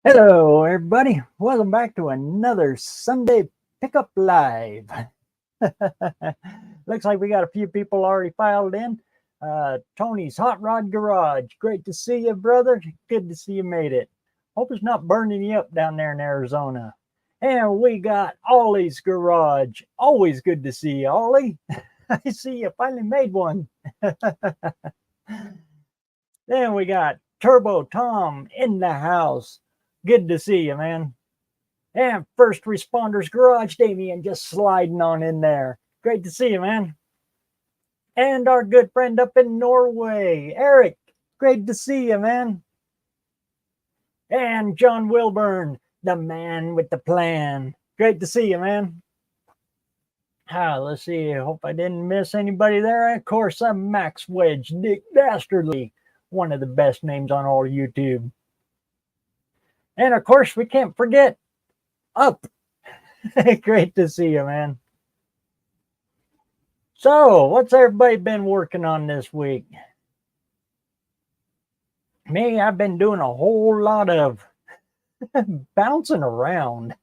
Hello, everybody. Welcome back to another Sunday Pickup Live. Looks like we got a few people already filed in. Tony's Hot Rod Garage. Great to see you, brother. Good to see you made it. Hope it's not burning you up down there in Arizona. And we got Ollie's Garage. Always good to see you, Ollie. I see you finally made one. Then we got Turbo Tom in the house. Good to see you, man. And First Responders Garage, Damien just sliding on in there. Great to see you, man. And our good friend up in Norway, Eric. Great to see you, man. And John Wilburn, the man with the plan. Great to see you, man. Let's see. I hope I didn't miss anybody there. And of course, I'm Max Wedge, Dick Dastardly. One of the best names on all YouTube. And of course, we can't forget Up. Great to see you, man. So, what's everybody been working on this week? Me, I've been doing a whole lot of bouncing around.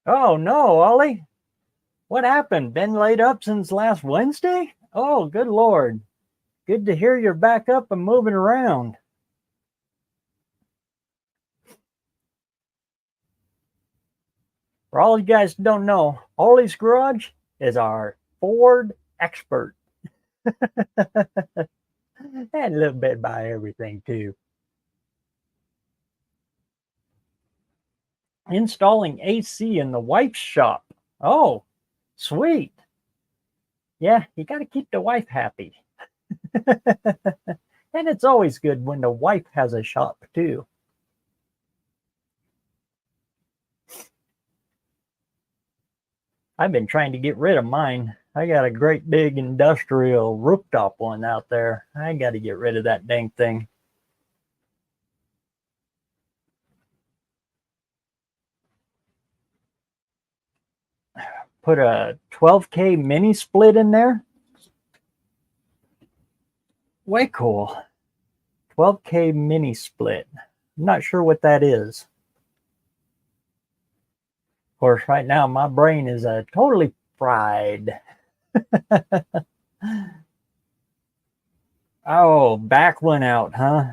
Oh, no, Ollie. What happened? Been laid up since last Wednesday? Oh, good Lord. Good to hear you're back up and moving around. For all you guys who don't know, Ollie's Garage is our Ford expert. And a little bit about everything, too. Installing AC in the wife's shop. Oh, sweet. Yeah, you got to keep the wife happy. And it's always good when the wife has a shop too. I've been trying to get rid of mine. I got a great big industrial rooftop one out there. I got to get rid of that dang thing. Put a 12K mini split in there. Way cool. 12K mini split. I'm not sure what that is. Of course, right now my brain is totally fried. Oh, back went out, huh?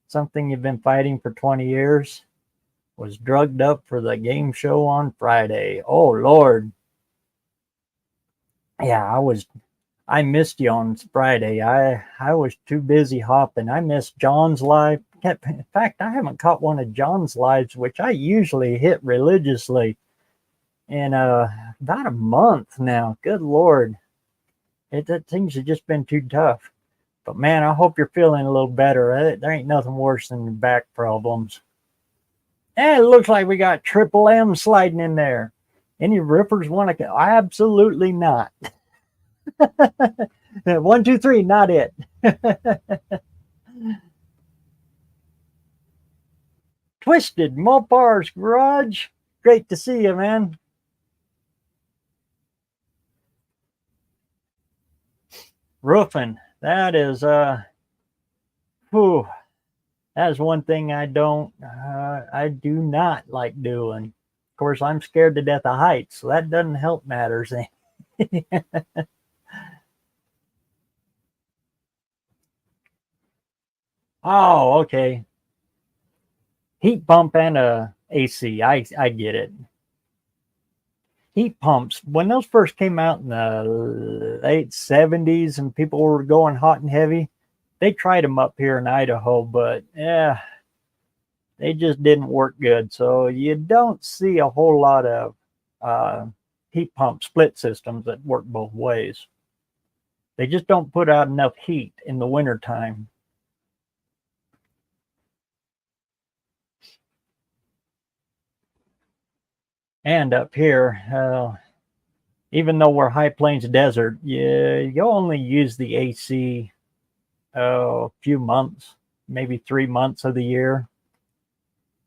Something you've been fighting for 20 years? Was drugged up for the game show on Friday. Oh, Lord. Yeah, I missed you on Friday. I was too busy hopping. I missed John's live. In fact, I haven't caught one of John's lives, which I usually hit religiously, in about a month now. Good Lord. That things have just been too tough. But man, I hope you're feeling a little better. There ain't nothing worse than back problems. And it looks like we got Triple M sliding in there. Any rippers want to? Absolutely not. 1, 2, 3, not it. Twisted Mopar's Garage. Great to see you, man. Roofing. That is that is one thing I do not like doing. Of course, I'm scared to death of heights, so that doesn't help matters. Oh, okay. Heat pump and a AC. I get it. Heat pumps, when those first came out in the late 70s and people were going hot and heavy, they tried them up here in Idaho, but yeah, they just didn't work good. So you don't see a whole lot of heat pump split systems that work both ways. They just don't put out enough heat in the wintertime. And up here, even though we're high plains desert, you only use the AC a few months, maybe 3 months of the year,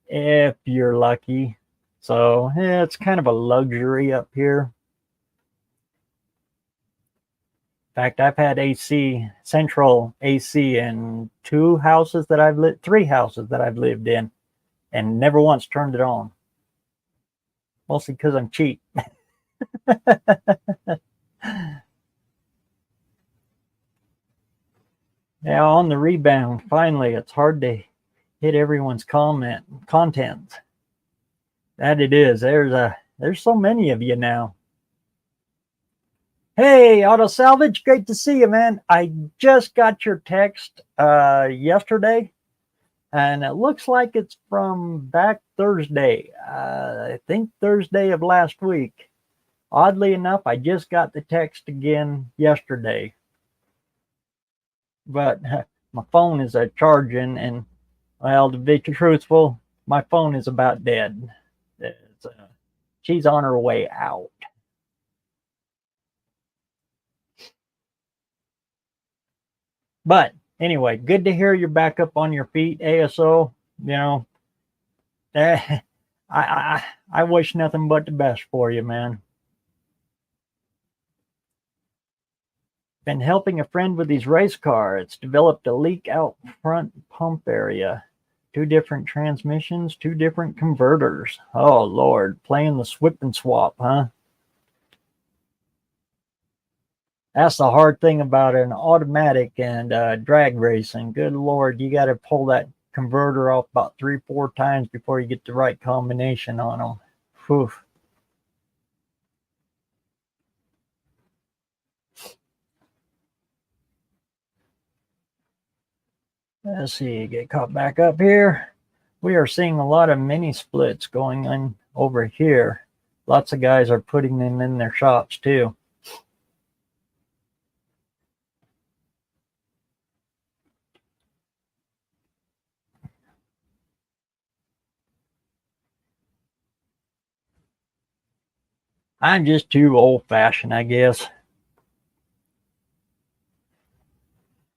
if you're lucky. So it's kind of a luxury up here. fact, I've had AC, central AC in 2 houses that I've lived, 3 houses that I've lived in, and never once turned it on. Mostly because I'm cheap. Now on the rebound, finally, it's hard to hit everyone's content. That it is. There's so many of you now. Hey, Auto Salvage, great to see you, man. I just got your text yesterday, and it looks like it's from back Thursday. I think Thursday of last week. Oddly enough, I just got the text again yesterday. But my phone is charging, and well, to be truthful, my phone is about dead. She's on her way out. But anyway, good to hear you're back up on your feet, ASO. You know, I wish nothing but the best for you, man. Been helping a friend with his race car. It's developed a leak out front pump area. 2 different transmissions, 2 different converters. Oh, Lord, playing the swip and swap, huh? That's the hard thing about an automatic and drag racing. Good Lord, you got to pull that converter off about 3-4 times before you get the right combination on them. Whew. Let's see, get caught back up here. We are seeing a lot of mini splits going on over here. Lots of guys are putting them in their shops too. I'm just too old-fashioned, I guess.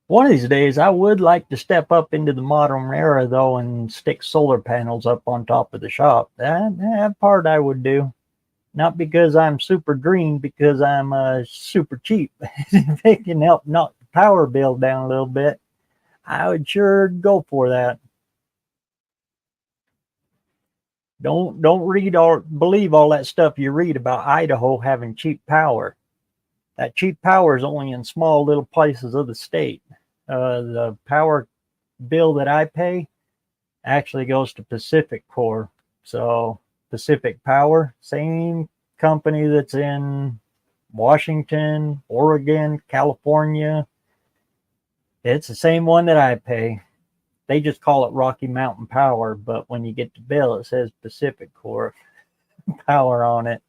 One of these days, I would like to step up into the modern era, though, and stick solar panels up on top of the shop. That part I would do. Not because I'm super green, because I'm super cheap. If it can help knock the power bill down a little bit, I would sure go for that. Don't read or believe all that stuff you read about Idaho having cheap power. That cheap power is only in small little places of the state. The power bill that I pay actually goes to Pacific Core. So Pacific Power, same company that's in Washington, Oregon, California. It's the same one that I pay. They just call it Rocky Mountain Power, but when you get the bill, it says Pacific Core Power on it.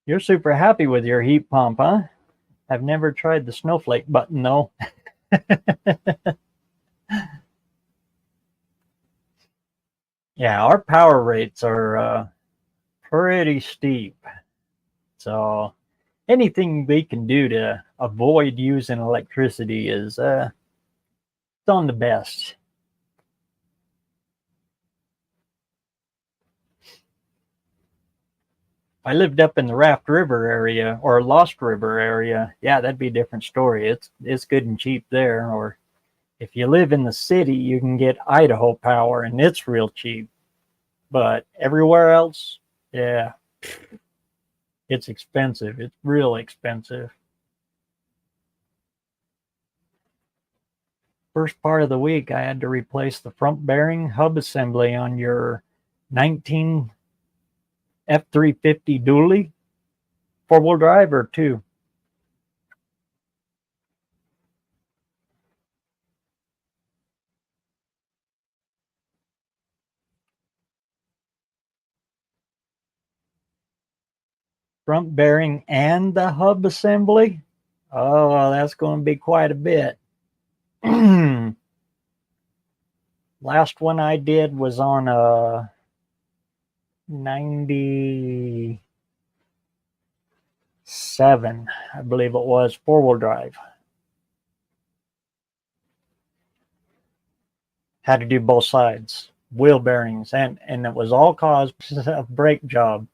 You're super happy with your heat pump, huh? I've never tried the snowflake button, though. Yeah, our power rates are pretty steep. So anything we can do to avoid using electricity is on the best. If I lived up in the Raft River area or Lost River area, yeah, that'd be a different story. It's good and cheap there. Or if you live in the city, you can get Idaho Power, and it's real cheap. But everywhere else, yeah, it's expensive. It's real expensive. First part of the week, I had to replace the front bearing hub assembly on your 19 F350 dually, 4-wheel drive or 2. Front bearing and the hub assembly. Oh, well, that's going to be quite a bit. Last one I did was on a 97, I believe it was, 4-wheel drive. Had to do both sides, wheel bearings, and it was all caused a brake job.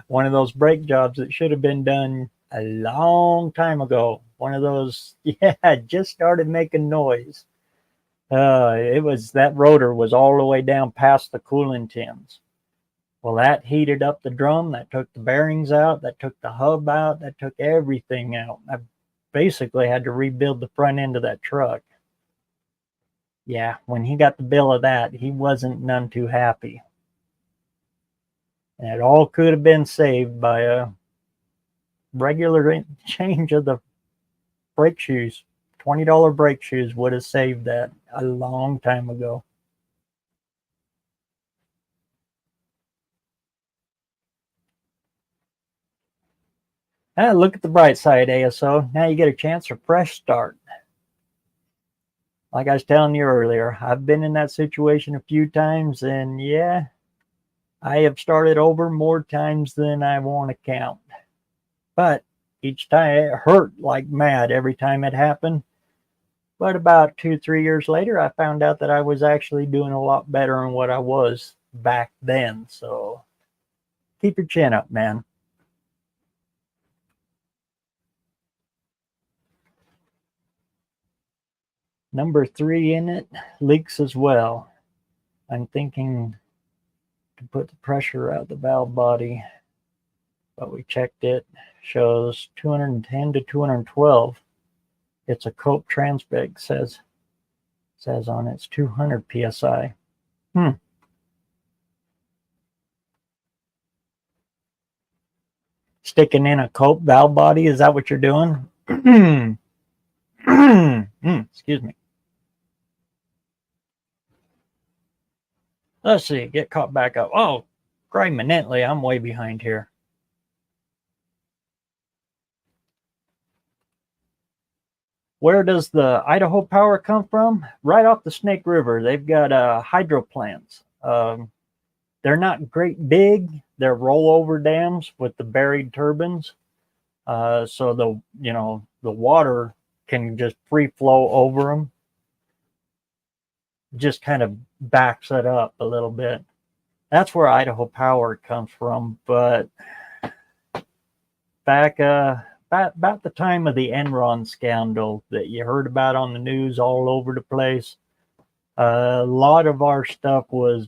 One of those brake jobs that should have been done a long time ago. One of those, yeah, just started making noise. It was, that rotor was all the way down past the cooling tins. Well, that heated up the drum, that took the bearings out, that took the hub out, that took everything out. I basically had to rebuild the front end of that truck. Yeah, when he got the bill of that, he wasn't none too happy. And it all could have been saved by a regular change of the brake shoes. $20 brake shoes would have saved that a long time ago. Look at the bright side, ASO. Now you get a chance for a fresh start. Like I was telling you earlier, I've been in that situation a few times, and yeah, I have started over more times than I want to count. But each time it hurt like mad every time it happened. But about 2-3 years later, I found out that I was actually doing a lot better than what I was back then. So keep your chin up, man. Number 3 in it leaks as well. I'm thinking to put the pressure out the valve body, but we checked it, shows 210 to 212. It's a Cope Transpeg, says on it's 200 psi. Sticking in a Cope valve body, is that what you're doing? Excuse me. Let's see, get caught back up. Oh, criminally, I'm way behind here. Where does the Idaho power come from? Right off the Snake River. They've got hydro plants. They're not great big. They're rollover dams with the buried turbines. So the water can just free flow over them. Just kind of backs it up a little bit. That's where Idaho power comes from. But back about the time of the Enron scandal that you heard about on the news all over the place, a lot of our stuff was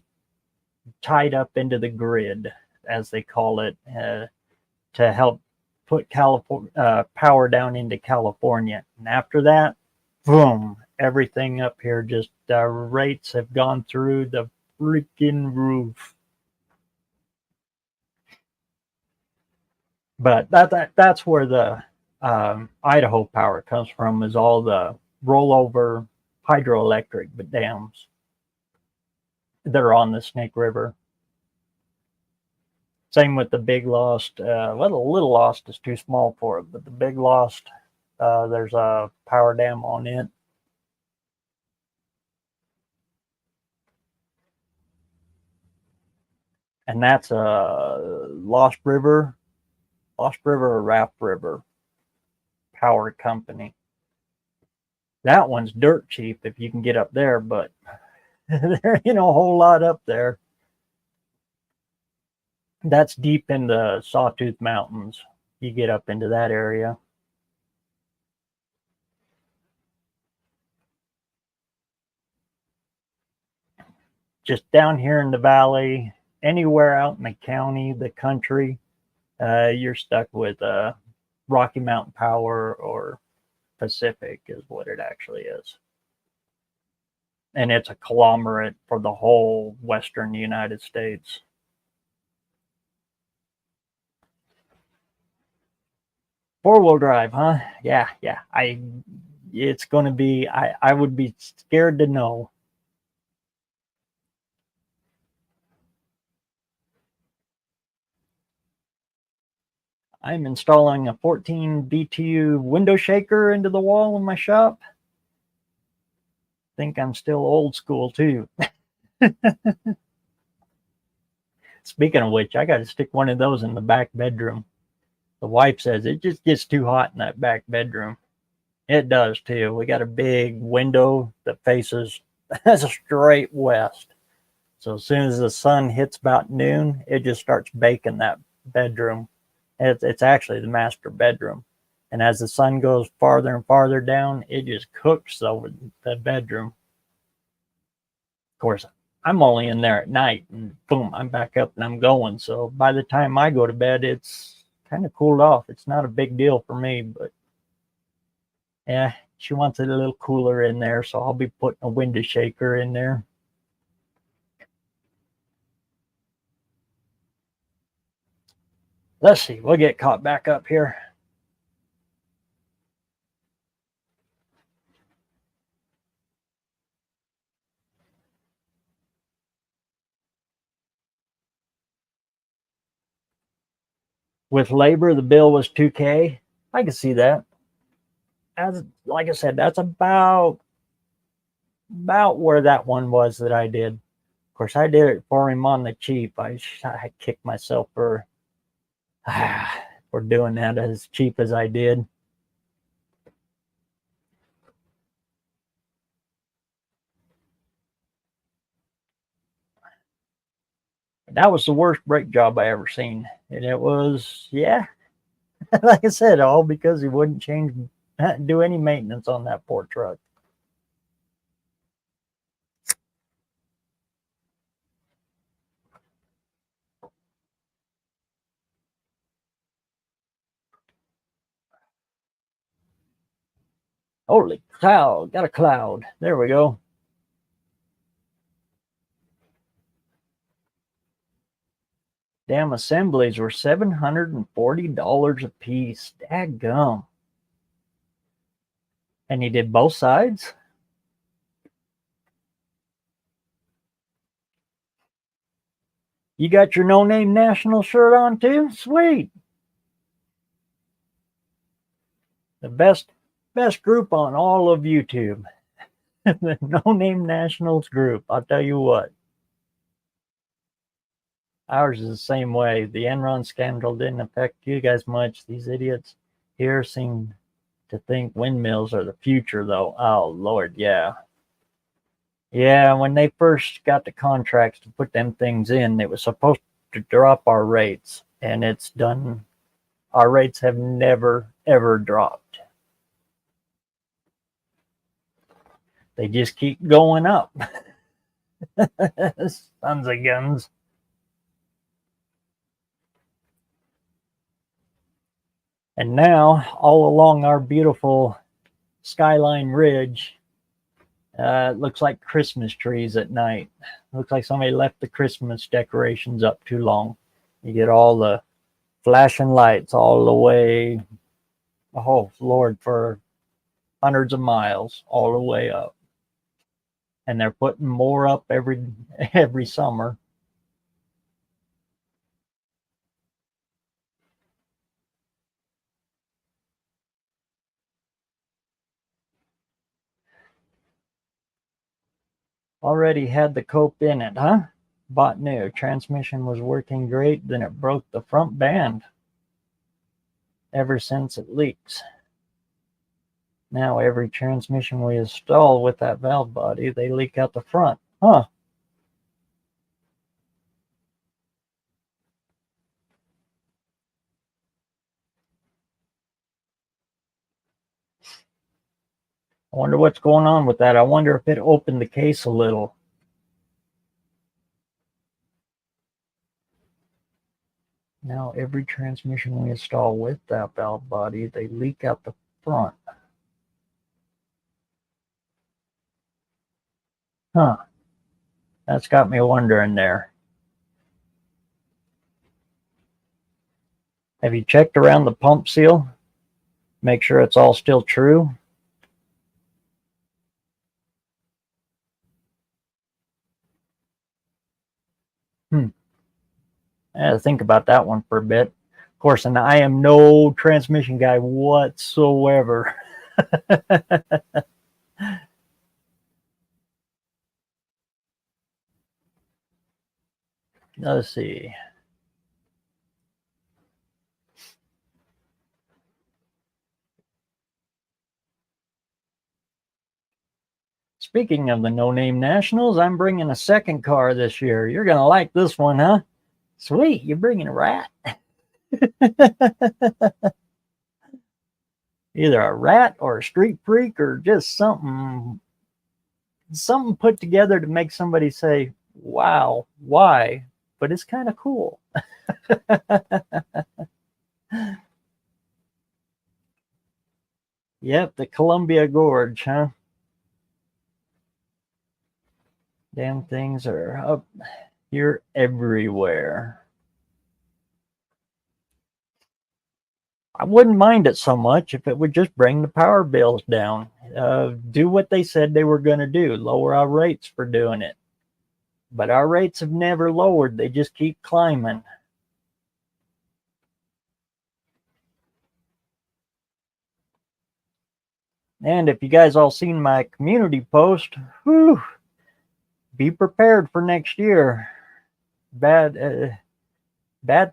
tied up into the grid, as they call it, to help put power down into California. And after that, boom, everything up here, just rates have gone through the freaking roof. But that's where the Idaho power comes from, is all the rollover hydroelectric dams that are on the Snake River. Same with the Big Lost. Well, the Little Lost is too small for it, but the Big Lost, there's a power dam on it. And that's a Lost River or Raft River power company. That one's dirt cheap if you can get up there, but there ain't a whole lot up there. That's deep in the Sawtooth Mountains. You get up into that area. Just down here in the valley, anywhere out in the county, the country, you're stuck with Rocky Mountain Power or Pacific is what it actually is. And it's a conglomerate for the whole western United States. Four-wheel drive, huh? Yeah. It's going to be, I would be scared to know. I'm installing a 14 BTU window shaker into the wall in my shop. Think I'm still old school too. Speaking of which, I got to stick one of those in the back bedroom. The wife says it just gets too hot in that back bedroom. It does too. We got a big window that faces straight west. So as soon as the sun hits about noon, it just starts baking that bedroom. It's actually the master bedroom. And as the sun goes farther and farther down, it just cooks over the bedroom. Of course, I'm only in there at night, and boom, I'm back up and I'm going. So by the time I go to bed, it's kind of cooled off. It's not a big deal for me, but yeah, she wants it a little cooler in there, so I'll be putting a window shaker in there. Let's see, we'll get caught back up here. With labor, the bill was $2K. I can see that. As like I said, that's about where that one was that I did. Of course, I did it for him on the cheap. I kicked myself for for doing that as cheap as I did. That was the worst brake job I ever seen, and it was, yeah, like I said, all because he wouldn't do any maintenance on that poor truck. Holy cow, got a cloud. There we go. Damn assemblies were $740 a piece. Daggum. And he did both sides? You got your No Name National shirt on too? Sweet. The best group on all of YouTube. The No Name Nationals group. I'll tell you what. Ours is the same way. The Enron scandal didn't affect you guys much. These idiots here seem to think windmills are the future, though. Oh, Lord, yeah. Yeah, when they first got the contracts to put them things in, it was supposed to drop our rates, and it's done. Our rates have never, ever dropped. They just keep going up. Sons of guns. And now, all along our beautiful Skyline Ridge, it looks like Christmas trees at night. Looks like somebody left the Christmas decorations up too long. You get all the flashing lights all the way, oh Lord, for hundreds of miles all the way up. And they're putting more up every summer. Already had the cope in it, huh? Bought new. Transmission was working great, then it broke the front band. Ever since it leaks. Now every transmission we install with that valve body, they leak out the front. Huh. I wonder what's going on with that. I wonder if it opened the case a little. Now every transmission we install with that valve body, they leak out the front. Huh. That's got me wondering there. Have you checked around the pump seal? Make sure it's all still true. I had to think about that one for a bit. Of course, and I am no transmission guy whatsoever. Let's see. Speaking of the no-name nationals, I'm bringing a second car this year. You're going to like this one, huh? Sweet, you're bringing a rat. Either a rat or a street freak or just something put together to make somebody say, wow, why? But it's kind of cool. Yep, the Columbia Gorge, huh? Damn things are up here everywhere. I wouldn't mind it so much if it would just bring the power bills down. Do what they said they were going to do, lower our rates for doing it. But our rates have never lowered, they just keep climbing. And if you guys all seen my community post, whew, be prepared for next year. Bad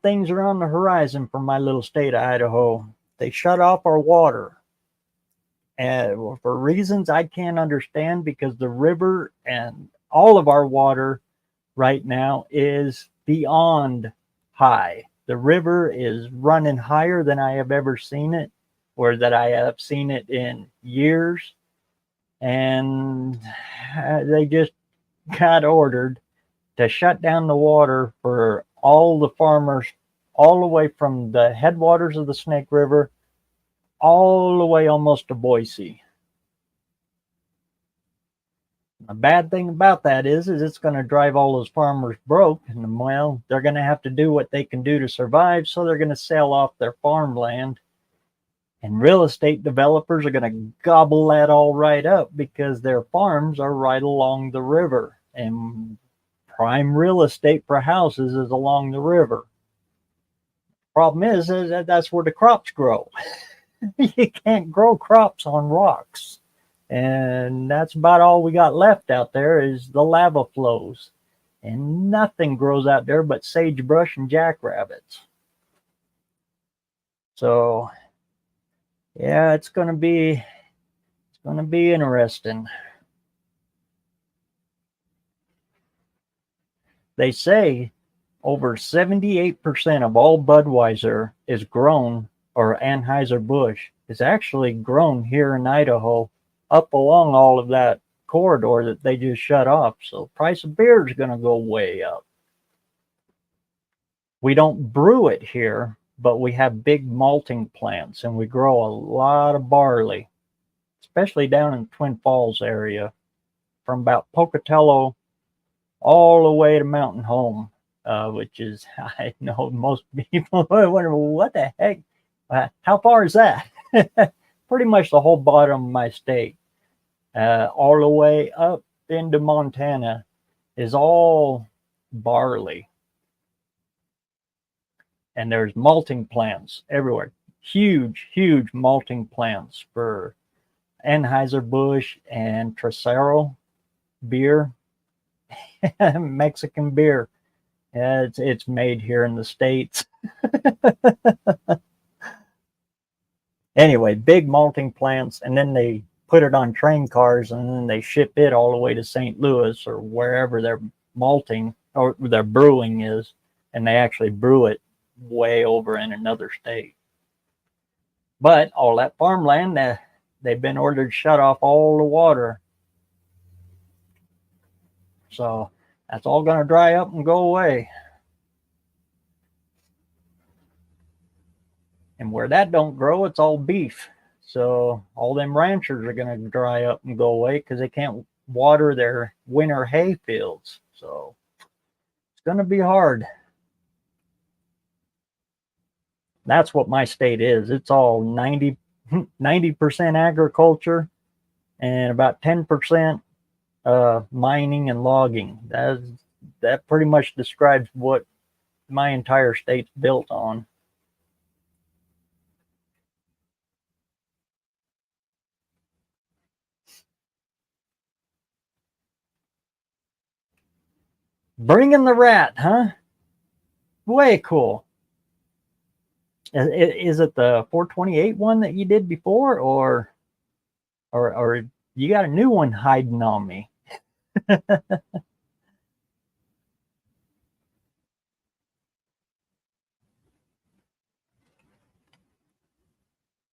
things are on the horizon for my little state of Idaho. They shut off our water. And for reasons I can't understand, because the river and all of our water right now is beyond high. The river is running higher than I have ever seen it, or that I have seen it in years. And they just got ordered to shut down the water for all the farmers, all the way from the headwaters of the Snake River, all the way almost to Boise. The bad thing about that is it's going to drive all those farmers broke, and well, they're going to have to do what they can do to survive, so they're going to sell off their farmland. And real estate developers are going to gobble that all right up because their farms are right along the river, and prime real estate for houses is along the river. Problem is that that's where the crops grow. You can't grow crops on rocks. And that's about all we got left out there is the lava flows. And nothing grows out there but sagebrush and jackrabbits. So yeah, it's gonna be interesting. They say over 78% of all Budweiser is grown, or Anheuser-Busch is actually grown here in Idaho, up along all of that corridor that they just shut off. So price of beer is going to go way up. We don't brew it here, but we have big malting plants, and we grow a lot of barley, especially down in Twin Falls area, from about Pocatello all the way to Mountain Home, which is, I know most people wonder, what the heck? How far is that? Pretty much the whole bottom of my state, all the way up into Montana, is all barley. And there's malting plants everywhere. Huge, huge malting plants for Anheuser-Busch and Trocero beer, Mexican beer. It's made here in the States. Anyway, big malting plants, and then they put it on train cars, and then they ship it all the way to St. Louis or wherever their malting or their brewing is, and they actually brew it way over in another state. But all that farmland, they've been ordered to shut off all the water. So that's all going to dry up and go away. And where that don't grow, it's all beef. So all them ranchers are going to dry up and go away because they can't water their winter hay fields. So it's going to be hard. That's what my state is. It's all 90% agriculture and about 10% mining and logging. That pretty much describes what my entire state's built on. Bringing the rat, huh? Way cool. Is it the 428 one that you did before, or you got a new one hiding on me.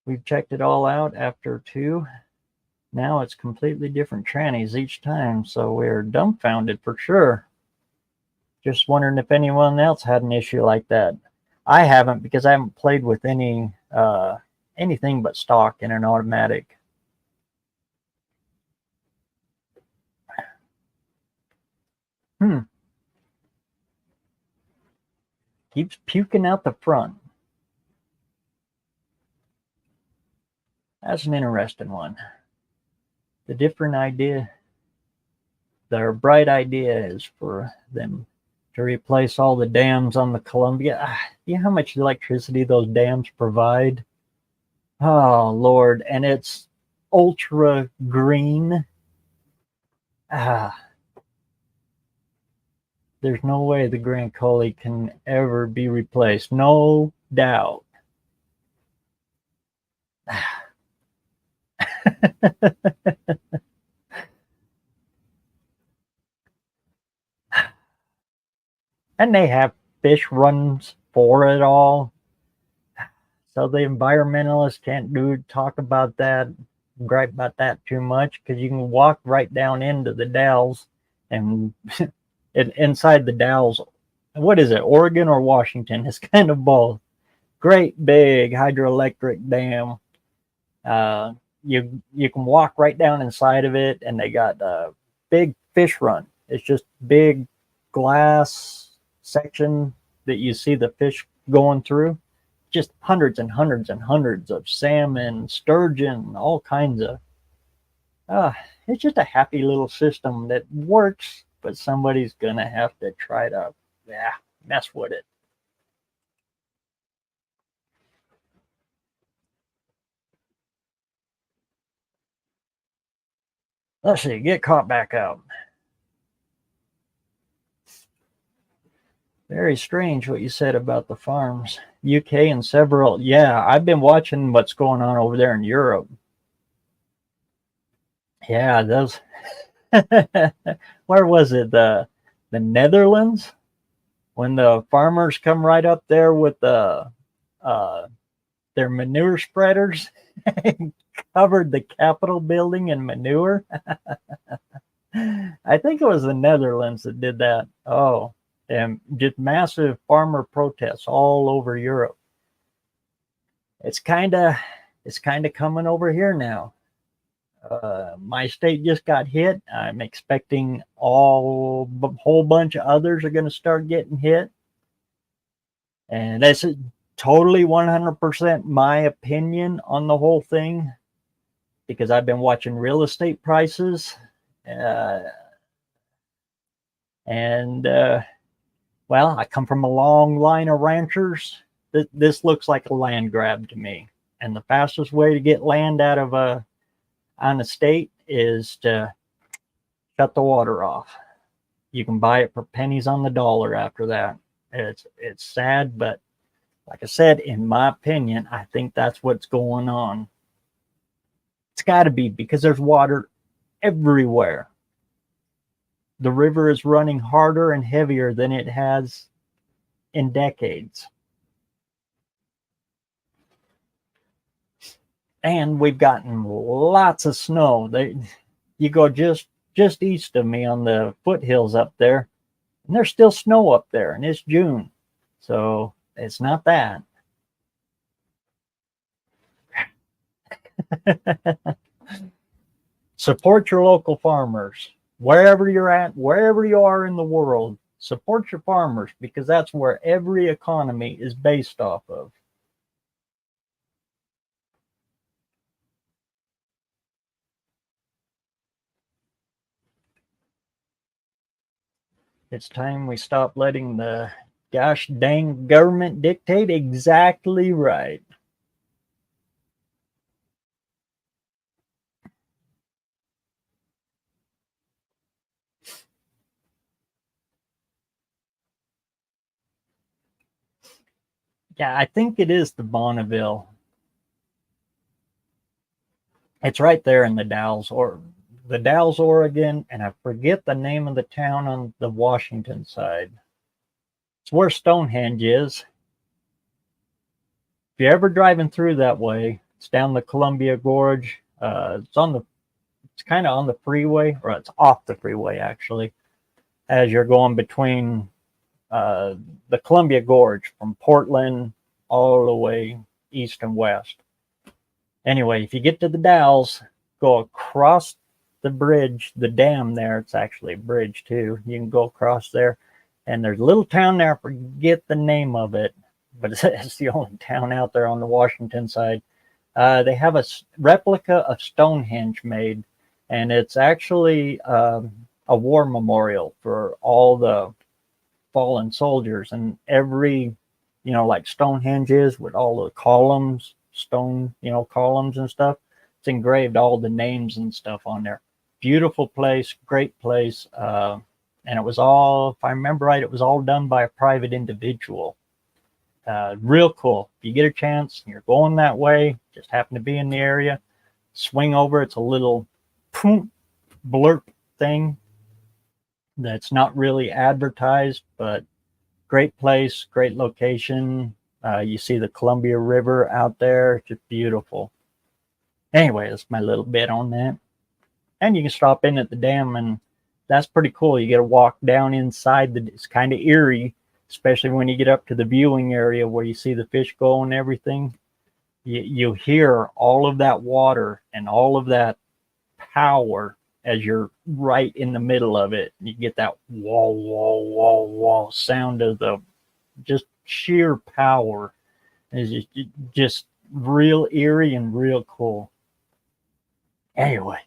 We've checked it all out after 2. Now it's completely different trannies each time, so we're dumbfounded for sure. Just wondering if anyone else had an issue like that. I haven't, because I haven't played with anything but stock in an automatic. Keeps puking out the front. That's an interesting one. The different idea, their bright idea is for them to replace all the dams on the Columbia. You know how much electricity those dams provide? Oh, Lord. And it's ultra green. There's no way the Grand Coulee can ever be replaced. No doubt. And they have fish runs for it all. So the environmentalists can't talk about that, gripe about that too much, because you can walk right down into the Dalles and inside the Dalles, what is it, Oregon or Washington? It's kind of both. Great big hydroelectric dam. You can walk right down inside of it, and they got a big fish run. It's just big glass section that you see the fish going through. Just hundreds and hundreds and hundreds of salmon, sturgeon, all kinds of. It's just a happy little system that works, but somebody's gonna have to try to, mess with it. Let's see, get caught back out. Very strange what you said about the farms. UK and several, I've been watching what's going on over there in Europe. Yeah, those. Where was it? The Netherlands, when the farmers come right up there with their manure spreaders and covered the Capitol building in manure. I think it was the Netherlands that did that. Oh, and just massive farmer protests all over Europe. It's kind of coming over here now. My state just got hit. I'm expecting a whole bunch of others are going to start getting hit. And that's totally 100% my opinion on the whole thing, because I've been watching real estate prices. Well, I come from a long line of ranchers. This looks like a land grab to me. And the fastest way to get land out of on a state is to shut the water off. You can buy it for pennies on the dollar after that. It's sad, but like I said, in my opinion, I think that's what's going on. It's got to be, because there's water everywhere. The river is running harder and heavier than it has in decades. And we've gotten lots of snow. You go just east of me on the foothills up there, and there's still snow up there, and it's June. So it's not that. Support your local farmers. Wherever you're at, wherever you are in the world, support your farmers, because that's where every economy is based off of. It's time we stop letting the gosh dang government dictate. Exactly right. Yeah, I think it is the Bonneville. It's right there in the Dalles, or the Dalles, Oregon, and I forget the name of the town on the Washington side. It's where Stonehenge is. If you're ever driving through that way, it's down the Columbia Gorge. It's kind of on the freeway, or it's off the freeway actually, as you're going between the Columbia Gorge from Portland all the way east and west. Anyway, if you get to the Dalles, go across the bridge, the dam there. It's actually a bridge too. You can go across there, and there's a little town there. I forget the name of it, but it's the only town out there on the Washington side. They have a replica of Stonehenge made, and it's actually a war memorial for all the fallen soldiers, and every, like Stonehenge is with all the columns, stone, columns and stuff. It's engraved all the names and stuff on there. Beautiful place, great place. And it was all, if I remember right, it was all done by a private individual. Real cool. If you get a chance, you're going that way, just happen to be in the area, swing over. It's a little blurb thing that's not really advertised, but great place, great location. You see the Columbia River out there, just beautiful. Anyway, that's my little bit on that. And you can stop in at the dam, and that's pretty cool. You get to walk down inside. It's kind of eerie, especially when you get up to the viewing area where you see the fish go and everything. You hear all of that water and all of that power as you're right in the middle of it. You get that wall, wall, wall, wall sound of the just sheer power. It's just real eerie and real cool. Anyway.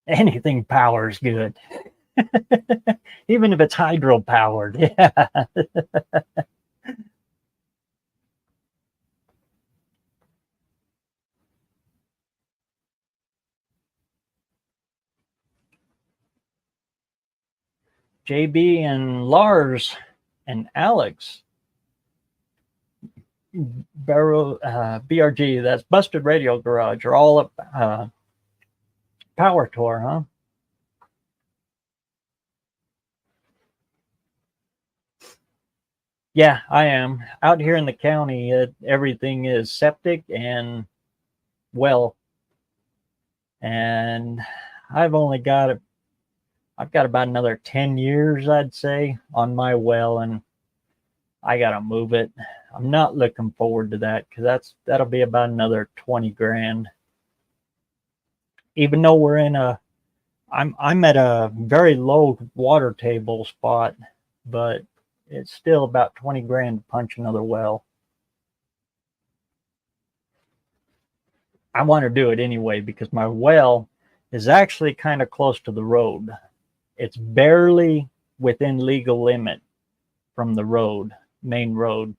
Anything power is good. Even if it's hydro powered. Yeah. JB and Lars and Alex, BRG, that's Busted Radio Garage, are all up Power Tour, huh? Yeah, I am. Out here in the county, everything is septic and well. And I've got about another 10 years, I'd say, on my well, and I got to move it. I'm not looking forward to that because that'll be about another 20 grand. Even though I'm at a very low water table spot, but it's still about 20 grand to punch another well. I want to do it anyway because my well is actually kind of close to the road. It's barely within legal limit from the road, main road.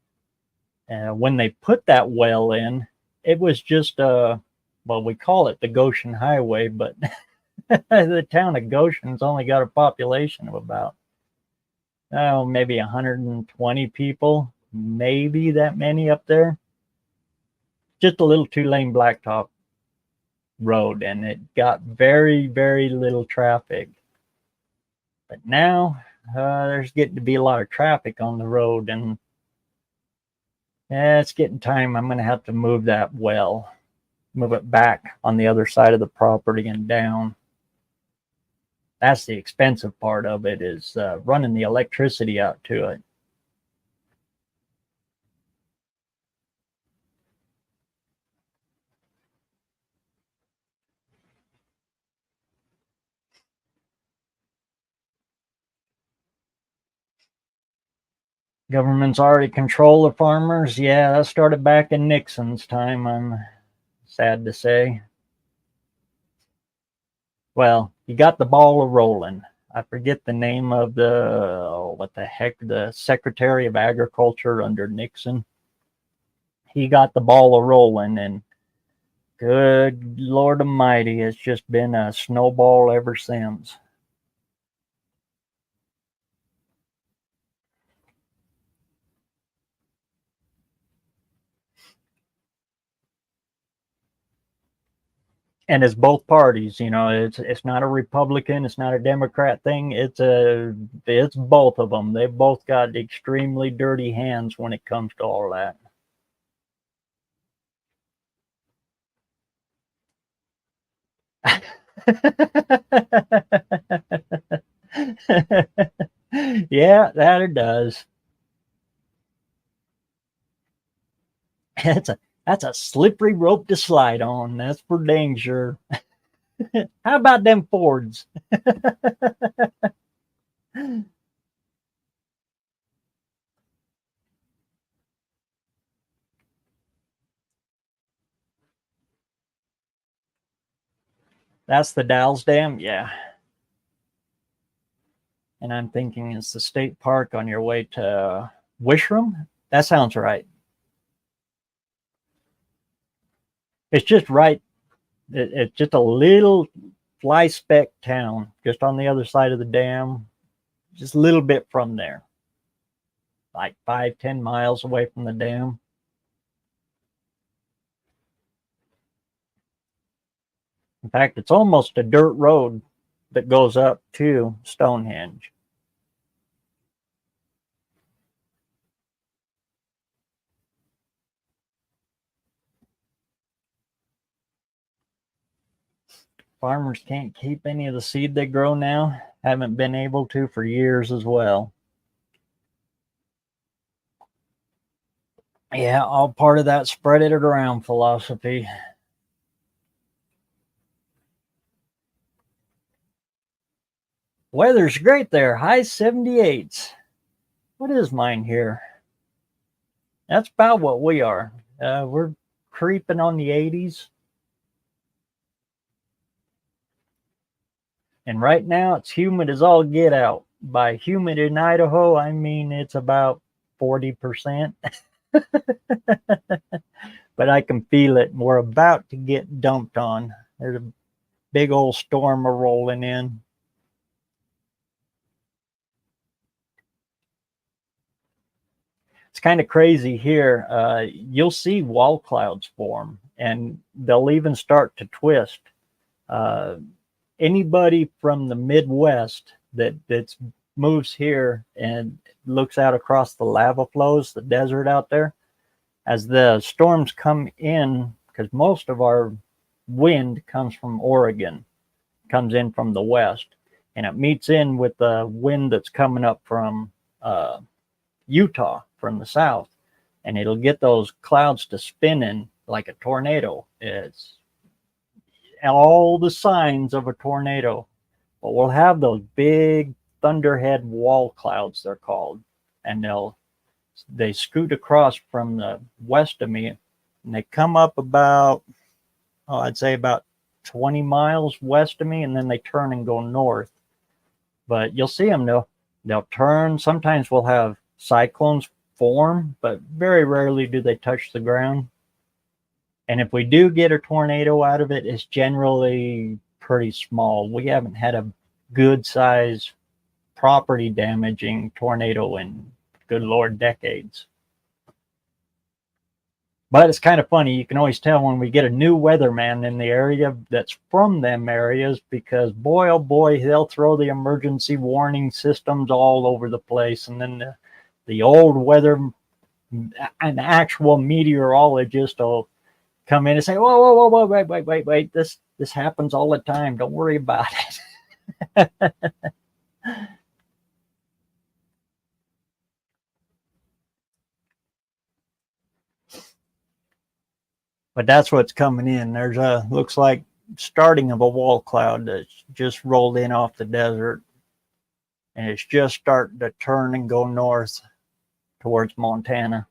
And when they put that well in, it was just well, we call it the Goshen Highway, but the town of Goshen's only got a population of about maybe 120 people, maybe that many up there. Just a little 2-lane blacktop road, and it got very, very little traffic. But now there's getting to be a lot of traffic on the road, and it's getting time. I'm going to have to move that well, move it back on the other side of the property and down. That's the expensive part of it, is running the electricity out to it. Government's already control the farmers. Yeah, that started back in Nixon's time, I'm sad to say. Well, you got the ball rolling. I forget the name of the Secretary of Agriculture under Nixon. He got the ball rolling, and good Lord Almighty, it's just been a snowball ever since. And it's both parties. It's not a Republican, it's not a Democrat thing. It's both of them. They've both got extremely dirty hands when it comes to all that. Yeah, that it does. That's a slippery rope to slide on. That's for dang sure. How about them Fords? That's the Dalles Dam, yeah. And I'm thinking it's the state park on your way to Wishram. That sounds right. It's just right. It's just a little fly speck town, just on the other side of the dam, just a little bit from there, like 5-10 miles away from the dam. In fact, it's almost a dirt road that goes up to Stonehenge. Farmers can't keep any of the seed they grow now. Haven't been able to for years as well. Yeah, all part of that spread it around philosophy. Weather's great there, high 78s. What is mine here? That's about what we are. We're creeping on the 80s. And right now it's humid as all get out. By humid in Idaho, I mean it's about 40%. But I can feel it. We're about to get dumped on. There's a big old storm rolling in. It's kind of crazy here. You'll see wall clouds form, and they'll even start to twist. Uh, Anybody from the Midwest that moves here and looks out across the lava flows, the desert out there, as the storms come in, because most of our wind comes from Oregon, comes in from the west, and it meets in with the wind that's coming up from Utah from the south, and it'll get those clouds to spinning like a tornado. It's all the signs of a tornado, but we'll have those big thunderhead wall clouds, they're called, and they scoot across from the west of me, and they come up about, I'd say about 20 miles west of me, and then they turn and go north. But you'll see them, they'll turn. Sometimes we'll have cyclones form, but very rarely do they touch the ground. And if we do get a tornado out of it, it's generally pretty small. We haven't had a good size property damaging tornado in, good Lord, decades. But it's kind of funny. You can always tell when we get a new weatherman in the area that's from them areas, because boy, oh boy, they'll throw the emergency warning systems all over the place. And then the old weather, an actual meteorologist will come in and say, whoa, whoa, whoa, whoa, wait. This happens all the time. Don't worry about it. But that's what's coming in. There's looks like starting of a wall cloud that's just rolled in off the desert, and it's just starting to turn and go north towards Montana.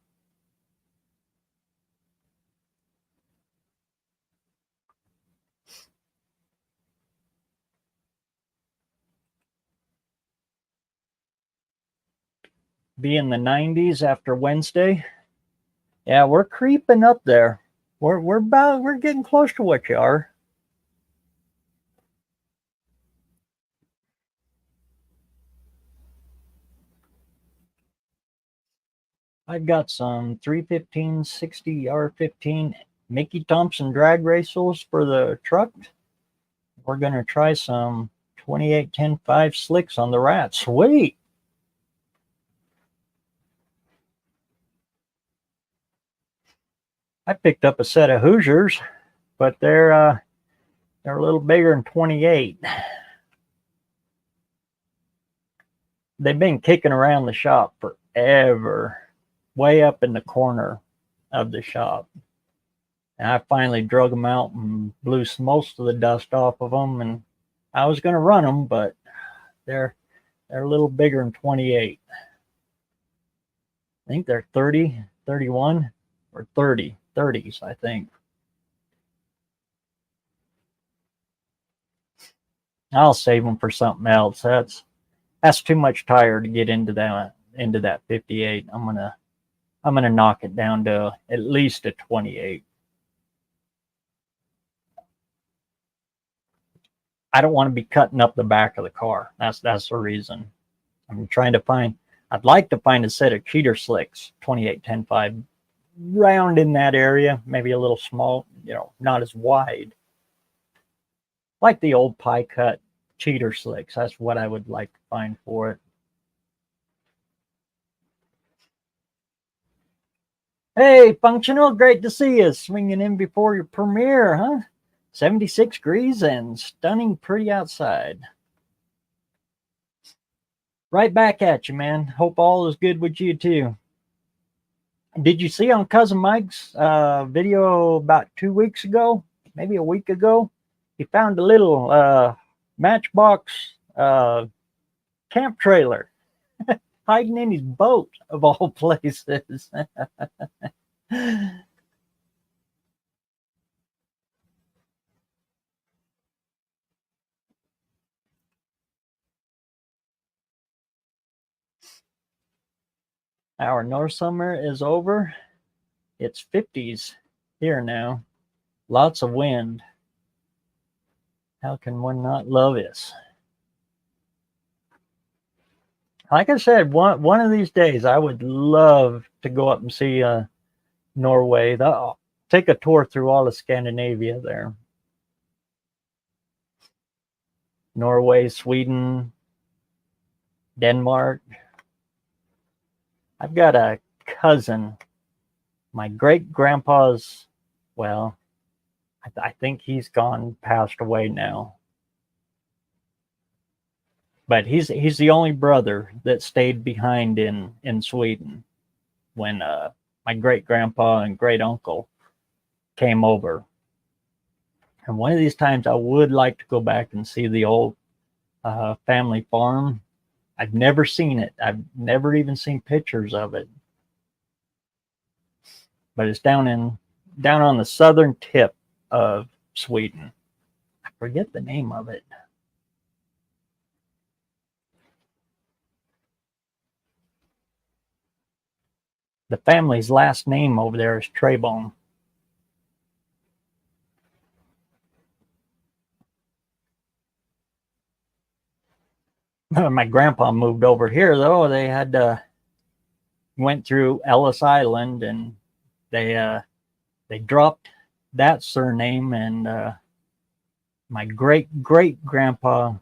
Be in the 90s after Wednesday. Yeah, we're creeping up there. We're getting close to what you are. I've got some 315 60 R15 Mickey Thompson drag racers for the truck. We're going to try some 28-10-5 slicks on the rat. Sweet. I picked up a set of Hoosiers, but they're a little bigger than 28. They've been kicking around the shop forever, way up in the corner of the shop. And I finally drug them out and blew most of the dust off of them. And I was going to run them, but they're a little bigger than 28. I think they're 30, 31, or 30s, I think. I'll save them for something else. That's too much tire to get into that 58. I'm gonna knock it down to at least a 28. I don't want to be cutting up the back of the car. That's the reason. I'm trying to find. I'd like to find a set of cheater slicks, 28-10-5, round in that area, maybe a little small, not as wide, like the old pie cut cheater slicks. That's what I would like to find for it. Hey, Functional, great to see you. Swinging in before your premiere, huh? 76 degrees and stunning pretty outside. Right back at you, man. Hope all is good with you, too. Did you see on Cousin Mike's video about 2 weeks ago, maybe a week ago? He found a little Matchbox camp trailer hiding in his boat, of all places. Our north summer is over. It's 50s here now. Lots of wind. How can one not love this? Like I said, one of these days, I would love to go up and see Norway. Take a tour through all of Scandinavia there. Norway, Sweden, Denmark. I've got a cousin, my great-grandpa's, well, I think he's passed away now. But he's the only brother that stayed behind in Sweden when my great-grandpa and great-uncle came over. And one of these times I would like to go back and see the old family farm. I've never seen it. I've never even seen pictures of it. But it's down on the southern tip of Sweden. I forget the name of it. The family's last name over there is Trebon. My grandpa moved over here, though. They went through Ellis Island, and they dropped that surname, and my great-great-grandpa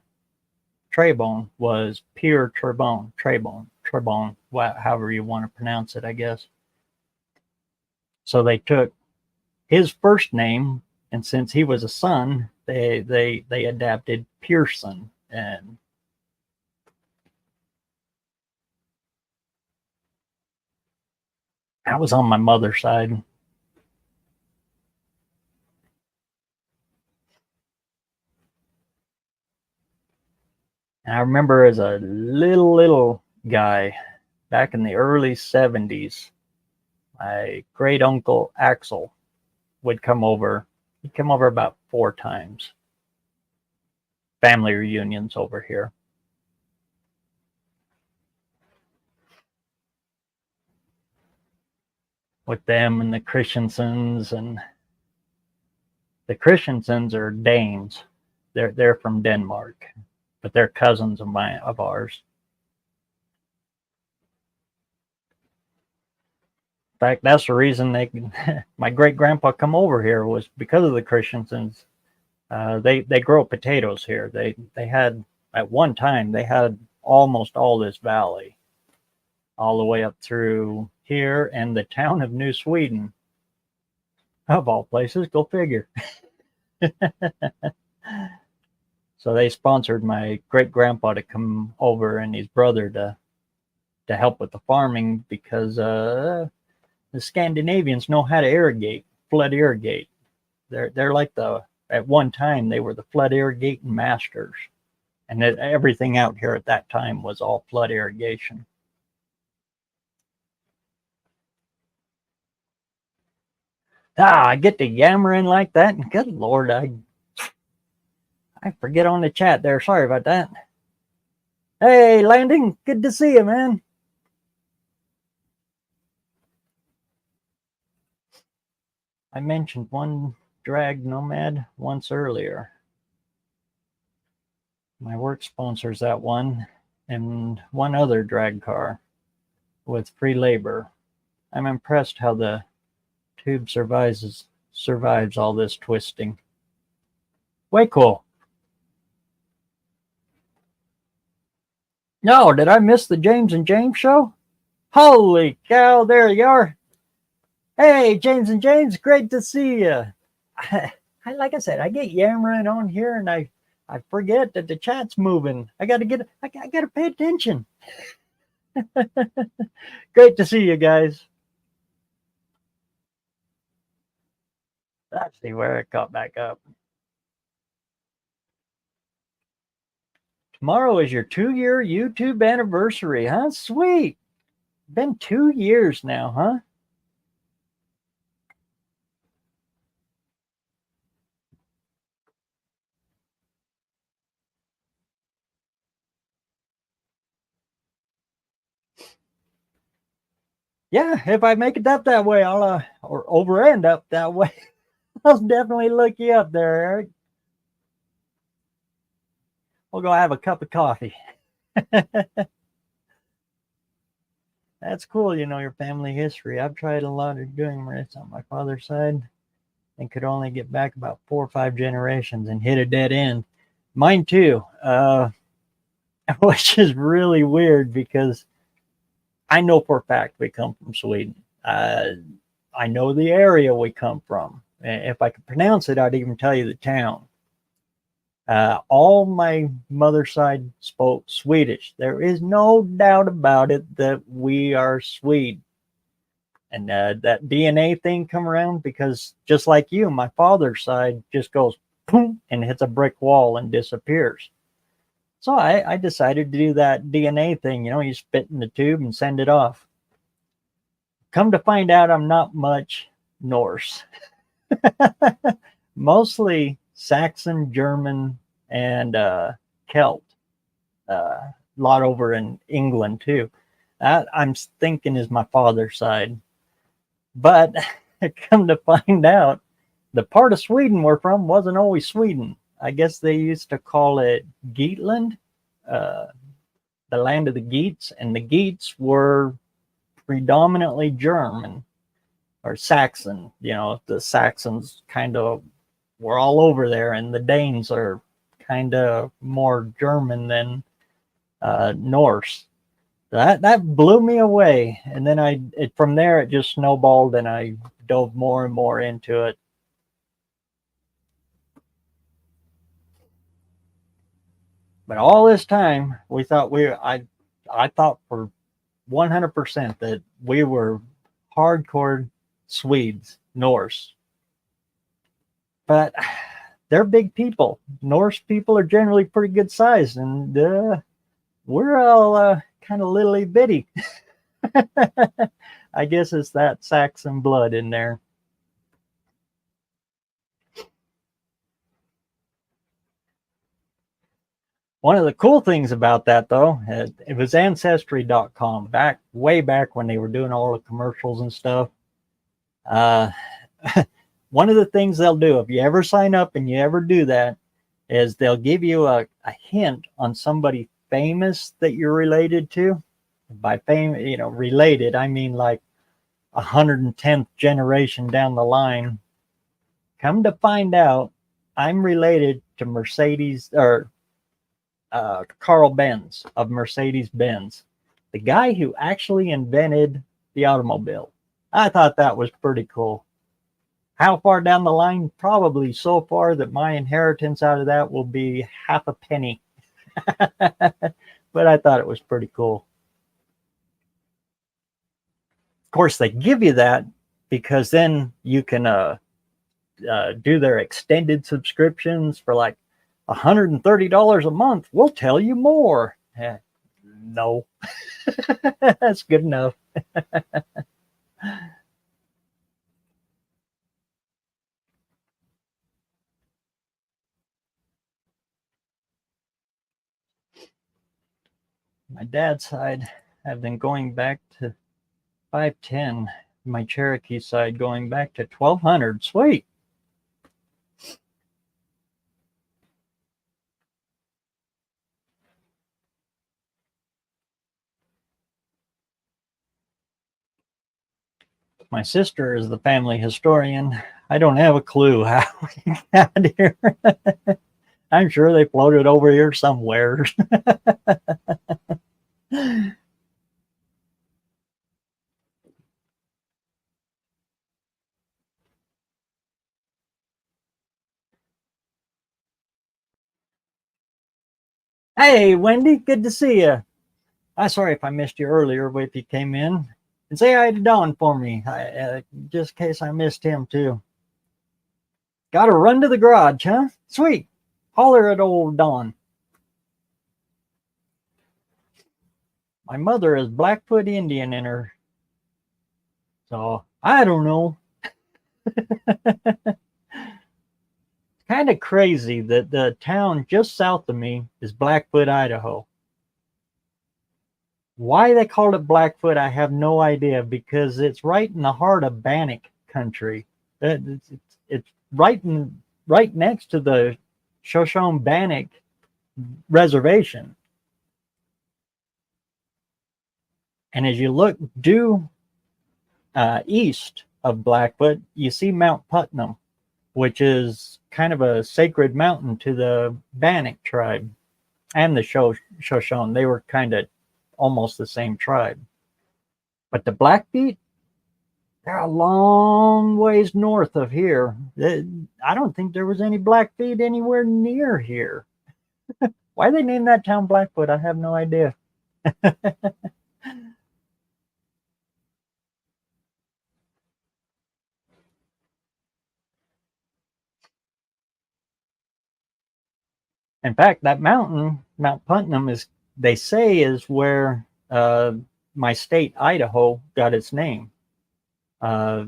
Trebon was Pierre Trebon, however you want to pronounce it, I guess. So they took his first name, and since he was a son, they adapted Pearson, and that was on my mother's side. And I remember as a little guy back in the early 70s, my great uncle Axel would come over. He'd come over about 4 times. Family reunions over here. With them and the Christiansens, and the Christiansens are Danes. They're from Denmark, but they're cousins of ours. fact, that's the reason they my great grandpa come over here was because of the Christiansons. They grow potatoes here. They had at one time they had almost all this valley, all the way up through here and the town of New Sweden, of all places. Go figure. So they sponsored my great grandpa to come over and his brother to help with the farming because the Scandinavians know how to irrigate, flood irrigate. They're like at one time they were the flood irrigating masters, and everything out here at that time was all flood irrigation. I get to yammering like that, and good Lord, I forget on the chat there. Sorry about that. Hey, Landing, good to see you, man. I mentioned one drag nomad once earlier. My work sponsors that one, and one other drag car with free labor. I'm impressed how the tube survives all this twisting. Way cool. No, did I miss the James and James show? Holy cow, there you are. Hey, James and James, great to see you. Like I said, I get yammering on here and I forget that the chat's moving. I gotta pay attention. Great to see you guys. Let's see where it got back up. Tomorrow is your 2-year YouTube anniversary, huh? Sweet. Been 2 years now, huh? Yeah, if I make it up that way, I'll or over end up that way, I'll definitely look you up there, Eric. We'll go have a cup of coffee. That's cool, your family history. I've tried a lot of doing this on my father's side and could only get back about 4 or 5 generations and hit a dead end. Mine too, which is really weird because I know for a fact we come from Sweden. I know the area we come from. If I could pronounce it, I'd even tell you the town. All my mother's side spoke Swedish. There is no doubt about it that we are Swede. And that DNA thing come around because just like you, my father's side just goes boom and hits a brick wall and disappears. So I decided to do that DNA thing. You spit in the tube and send it off. Come to find out, I'm not much Norse. Mostly Saxon, German, and Celt. A lot over in England too. That I'm thinking is my father's side. But come to find out, the part of Sweden we're from wasn't always Sweden. I guess they used to call it Geatland, the land of the Geats, and the Geats were predominantly German or Saxon. The Saxons kind of were all over there, and the Danes are kind of more German than Norse. That blew me away, and then from there it just snowballed, and I dove more and more into it. But all this time, I thought for 100% that we were hardcore Swedes, Norse. But they're big people. Norse people are generally pretty good size, and we're all kind of littly bitty. I guess it's that Saxon blood in there. One of the cool things about that, though, it was Ancestry.com, way back when they were doing all the commercials and stuff. One of the things they'll do, if you ever sign up and you ever do that, is they'll give you a hint on somebody famous that you're related to. By fame, related, I mean like 110th generation down the line. Come to find out, I'm related to Mercedes, or Carl Benz of Mercedes-Benz, the guy who actually invented the automobile. I thought that was pretty cool. How far down the line? Probably so far that my inheritance out of that will be half a penny. But I thought it was pretty cool. Of course, they give you that because then you can do their extended subscriptions for like $130 a month. We'll tell you more. No, that's good enough. My dad's side, I've been going back to 510. My Cherokee side going back to 1200. Sweet. My sister is the family historian. I don't have a clue how we got here. I'm sure they floated over here somewhere. Hey, Wendy, good to see you. I'm sorry if I missed you earlier, but if you came in, and say hi to Don for me, just in case I missed him too. Got to run to the garage, huh? Sweet. Holler at old Don. My mother is Blackfoot Indian in her, so I don't know. It's kind of crazy that the town just south of me is Blackfoot, Idaho. Why they called it Blackfoot, I have no idea, because it's right in the heart of Bannock country. It's right next to the Shoshone-Bannock reservation. And as you look due east of Blackfoot, you see Mount Putnam, which is kind of a sacred mountain to the Bannock tribe and the Shoshone. They were kind of almost the same tribe. But the Blackfeet, they're a long ways north of here. I don't think there was any Blackfeet anywhere near here. Why they named that town Blackfoot, I have no idea. In fact, that mountain, Mount Putnam, they say is where my state, Idaho, got its name. There's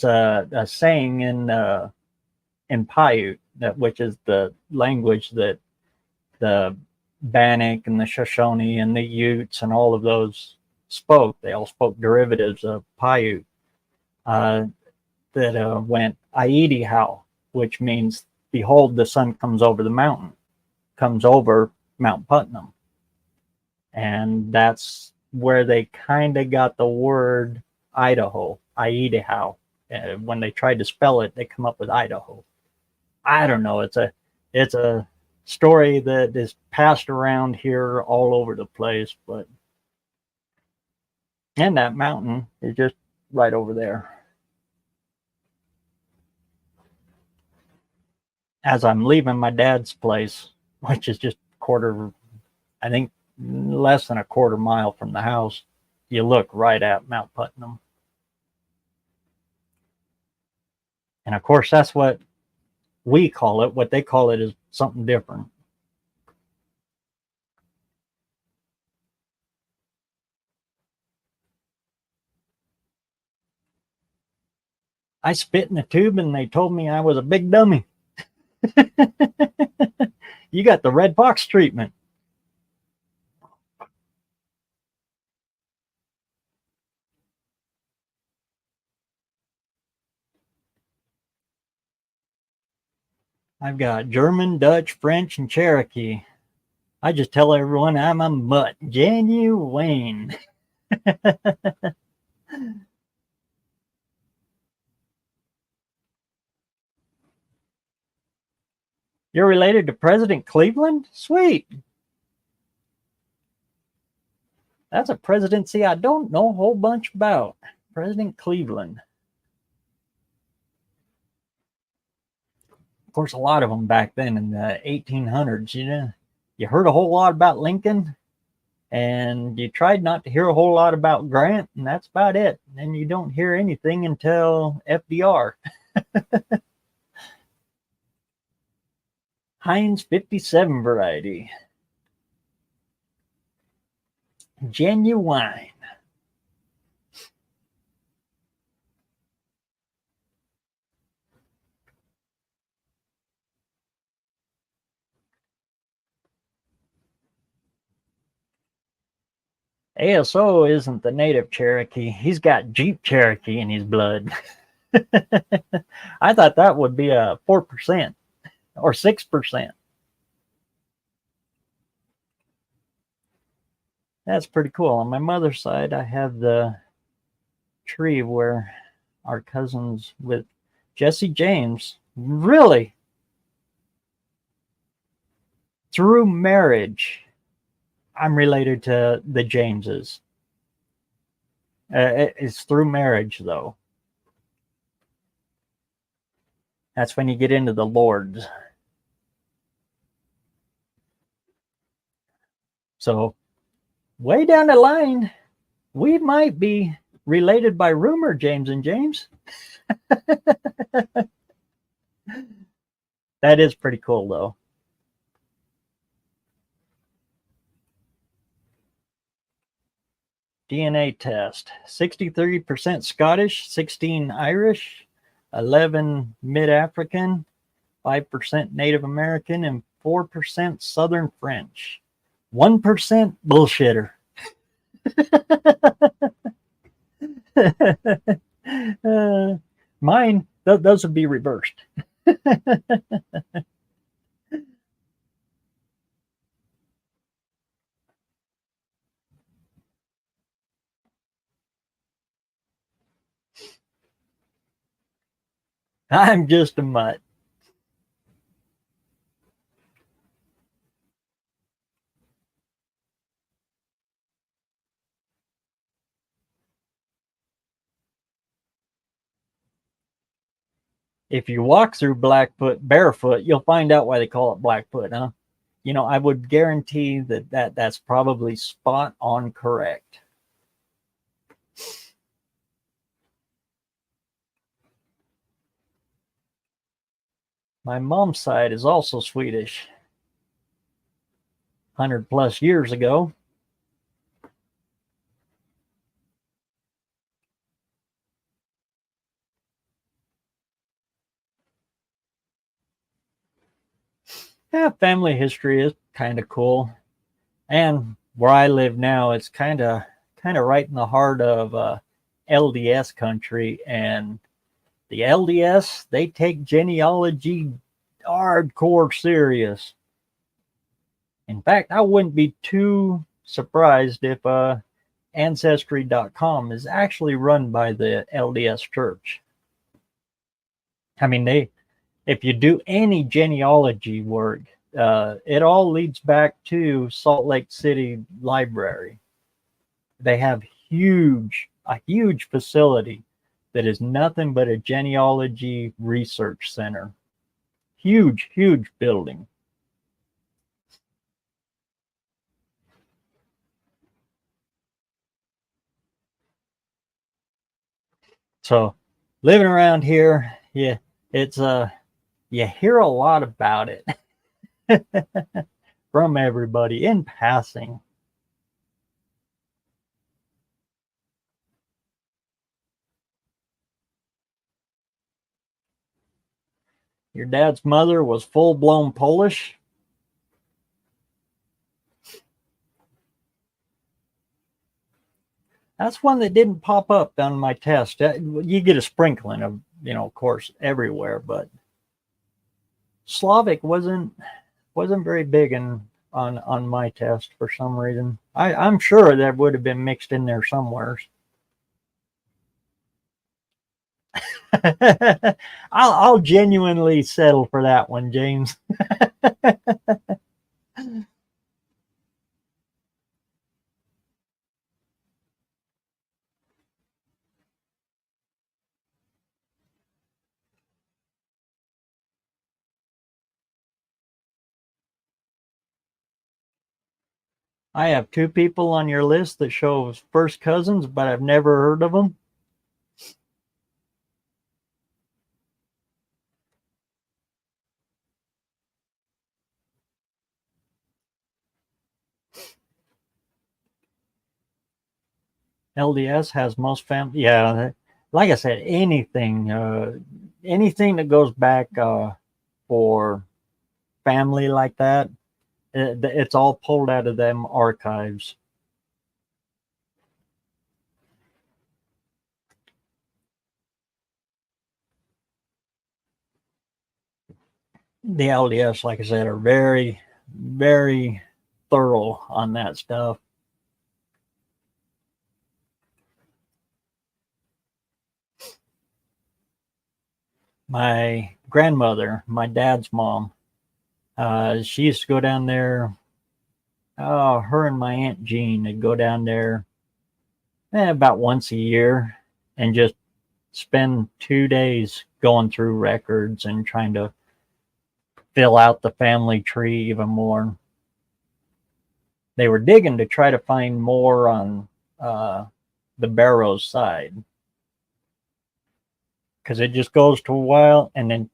a saying in Paiute, which is the language that the Bannock and the Shoshone and the Utes and all of those spoke. They all spoke derivatives of Paiute that went Aidi How, which means behold, the sun comes over the mountain, comes over Mount Putnam. And that's where they kind of got the word Idaho, Idaho. When they tried to spell it, they come up with Idaho. I don't know. It's a story that is passed around here all over the place, but and that mountain is just right over there. As I'm leaving my dad's place, which is just I think less than a quarter mile from the house, you look right at Mount Putnam. And of course, that's what we call it. What they call it is something different. I spit in a tube and they told me I was a big dummy. You got the red fox treatment. I've got German, Dutch, French, and Cherokee. I just tell everyone I'm a mutt, genuine. You're related to President Cleveland? Sweet. That's a presidency I don't know a whole bunch about. President Cleveland. Of course, a lot of them back then in the 1800s, you heard a whole lot about Lincoln, and you tried not to hear a whole lot about Grant, and that's about it. And you don't hear anything until FDR. Heinz 57 variety. Genuine. ASO isn't the native Cherokee. He's got Jeep Cherokee in his blood. I thought that would be a 4% or 6%. That's pretty cool. On my mother's side, I have the tree where our cousins with Jesse James, really, through marriage, I'm related to the Jameses. It's through marriage, though. That's when you get into the Lords. So, way down the line, we might be related by rumor, James and James. That is pretty cool, though. DNA test. 63% Scottish, 16 Irish, 11 Mid-African, 5% Native American, and 4% Southern French. 1% bullshitter. Mine, those would be reversed. I'm just a mutt. If you walk through Blackfoot barefoot, you'll find out why they call it Blackfoot, huh? I would guarantee that's probably spot on correct. My mom's side is also Swedish. 100 plus years ago. Yeah, family history is kind of cool. And where I live now, it's kind of right in the heart of LDS country. And the LDS, they take genealogy hardcore serious. In fact, I wouldn't be too surprised if Ancestry.com is actually run by the LDS Church. I mean, if you do any genealogy work, it all leads back to Salt Lake City Library. They have a huge facility that is nothing but a genealogy research center. Huge building. So living around here, yeah, it's you hear a lot about it from everybody in passing. Your dad's mother was full-blown Polish. That's one that didn't pop up on my test. You get a sprinkling of, of course, everywhere, but Slavic wasn't very big on my test for some reason. I'm sure that would have been mixed in there somewhere. I'll genuinely settle for that one, James. I have two people on your list that show first cousins, but I've never heard of them. LDS has most family. Yeah, like I said, anything that goes back for family like that, it's all pulled out of them archives. The LDS, like I said, are very, very thorough on that stuff. My grandmother, my dad's mom, she used to go down there. Oh, her and my aunt Jean would go down there about once a year and just spend 2 days going through records and trying to fill out the family tree even more. They were digging to try to find more on the BareRose side because it just goes to a while and then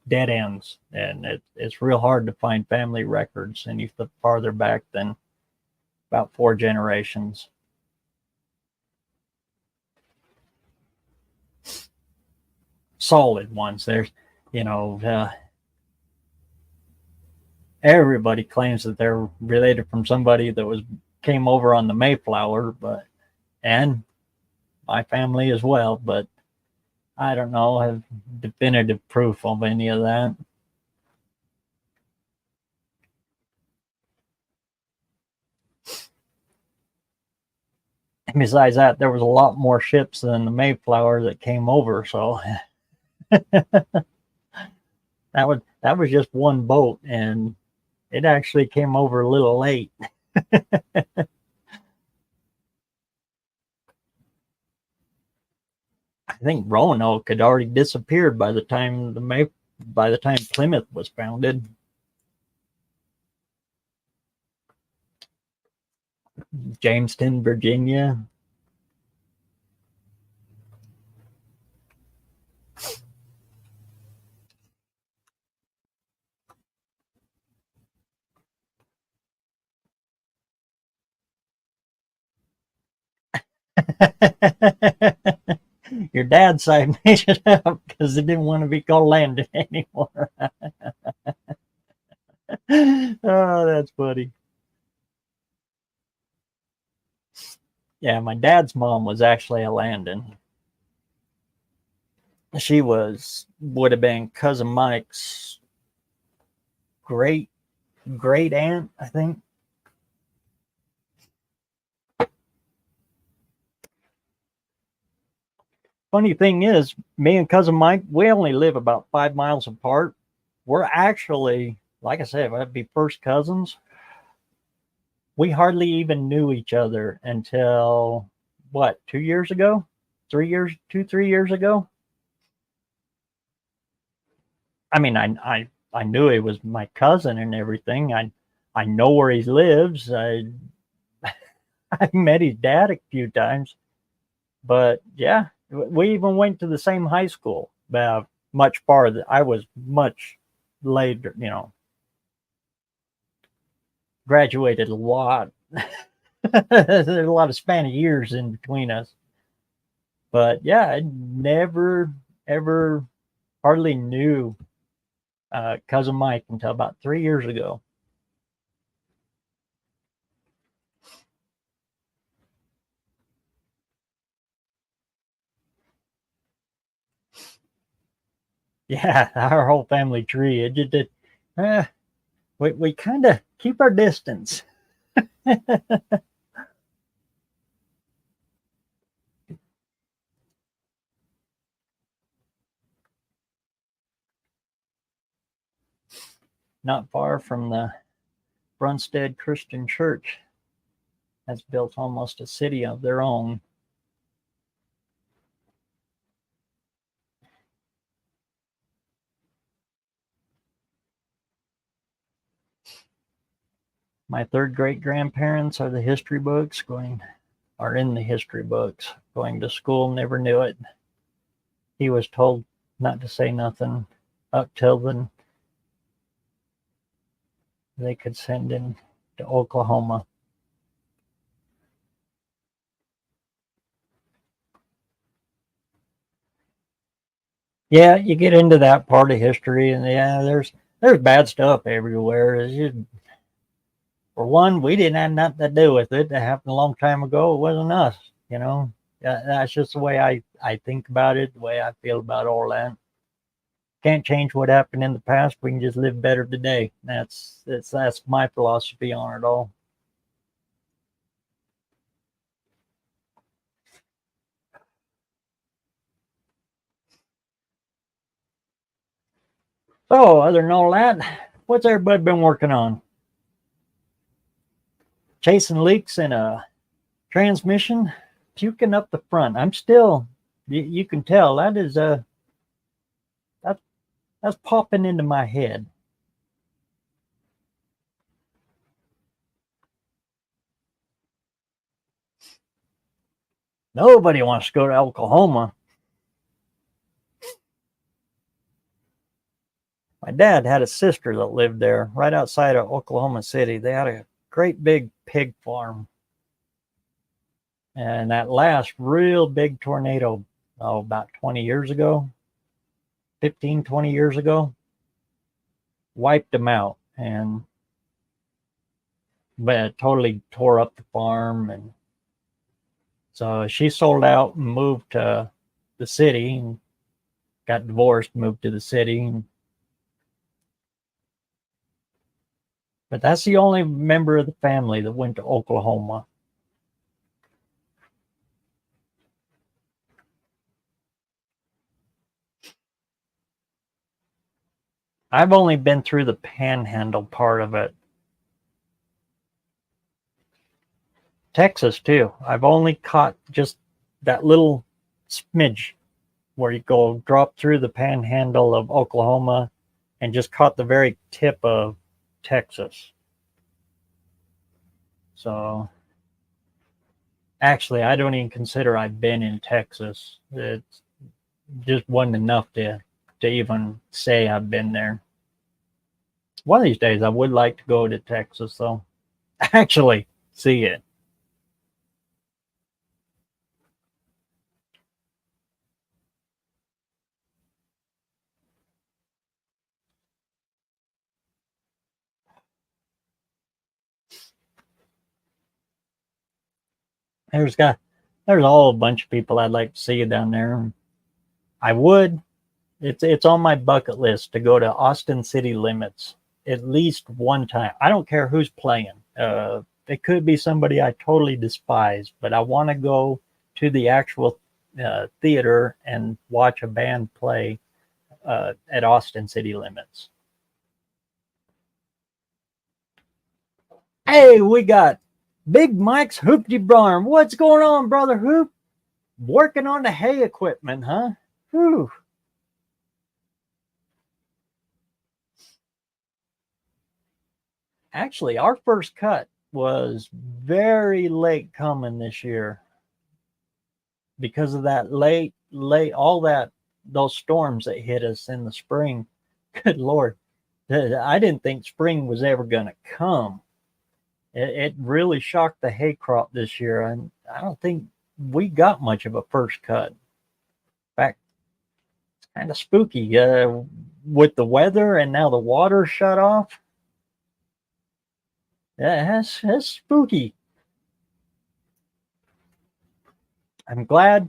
dead ends, and it's real hard to find family records any farther back than about 4 generations. Solid ones. There's, you know, everybody claims that they're related from somebody that was came over on the Mayflower, but and my family as well, but I don't know, have definitive proof of any of that. And besides that, there was a lot more ships than the Mayflower that came over, so that was just one boat, and it actually came over a little late. I think Roanoke had already disappeared by the time Plymouth was founded. Jamestown, Virginia. Your dad's side made it up because they didn't want to be called Landon anymore. Oh, that's funny. Yeah, my dad's mom was actually a Landon. She would have been cousin Mike's great great aunt, I think. Funny thing is, me and cousin Mike, we only live about 5 miles apart. We're actually, like I said, that'd be first cousins. We hardly even knew each other until what, 2 years ago? 3 years, 3 years ago. I mean, I knew he was my cousin and everything. I know where he lives. I met his dad a few times, but yeah, we even went to the same high school. Much farther. I was much later. Graduated a lot. There's a lot of span of years in between us. But yeah, I never ever hardly knew cousin Mike until about 3 years ago. Yeah, our whole family tree. It just did. Uh, we kind of keep our distance. not far from the Brunstead Christian Church, has built almost a city of their own. My third great grandparents are in the history books. Going to school, never knew it. He was told not to say nothing up till then they could send him to Oklahoma. Yeah, you get into that part of history, and yeah, there's bad stuff everywhere. It's just, for one, we didn't have nothing to do with it. It happened a long time ago. It wasn't us, you know. That's just the way I think about it, the way I feel about all that. Can't change what happened in the past. We can just live better today. That's my philosophy on it all. So, other than all that, what's everybody been working on? Chasing leaks in a transmission, puking up the front. I'm still, you can tell that is that that's popping into my head. Nobody wants to go to Oklahoma. My dad had a sister that lived there right outside of Oklahoma City. They had a great big pig farm. And that last real big tornado, about 20 years ago, 15, 20 years ago, wiped them out. And but it totally tore up the farm. And so she sold out and moved to the city and got divorced, moved to the city. But that's the only member of the family that went to Oklahoma. I've only been through the panhandle part of it. Texas, too. I've only caught just that little smidge where you go drop through the panhandle of Oklahoma and just caught the very tip of Texas. So actually, I don't even consider I've been in Texas. It just wasn't enough to even say I've been there. One of these days, I would like to go to Texas, though. Actually, see it. There's got there's all a bunch of people I'd like to see down there. I would. It's on my bucket list to go to Austin City Limits at least one time. I don't care who's playing. It could be somebody I totally despise, but I want to go to the actual theater and watch a band play at Austin City Limits. Hey, we got Big Mike's Hoopty Barn. What's going on, brother Hoop? Working on the hay equipment, huh? Whew. Actually, our first cut was very late coming this year because of that late, all that, those storms that hit us in the spring. Good Lord. I didn't think spring was ever going to come. It really shocked the hay crop this year. And I don't think we got much of a first cut. In fact, it's kind of spooky with the weather and now the water shut off. Yeah, that's spooky. I'm glad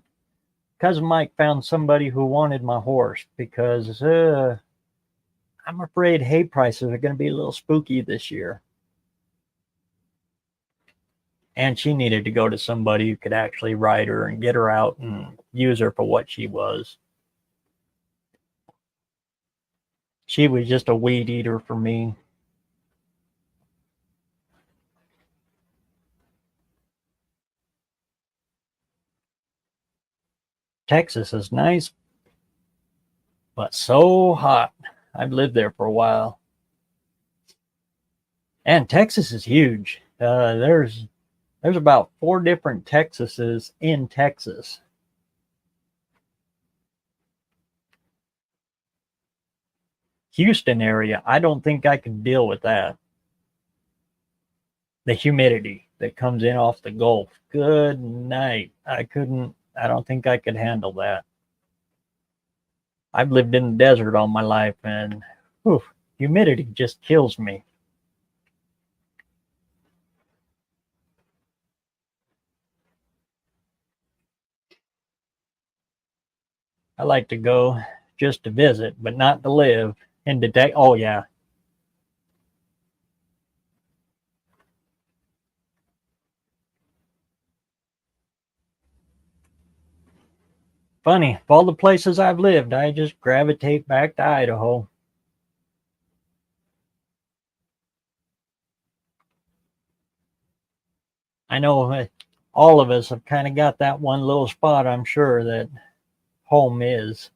Cousin Mike found somebody who wanted my horse because I'm afraid hay prices are going to be a little spooky this year. And she needed to go to somebody who could actually ride her and get her out and use her for what she was. She was just a weed eater for me. Texas is nice, but so hot. I've lived there for a while. And Texas is huge. There's about 4 different Texases in Texas. Houston area, I don't think I could deal with that. The humidity that comes in off the Gulf. Good night. I don't think I could handle that. I've lived in the desert all my life, and whew, humidity just kills me. I like to go just to visit, but not to live. And to take, oh yeah. Funny, of all the places I've lived, I just gravitate back to Idaho. I know all of us have kind of got that one little spot, I'm sure, that home is.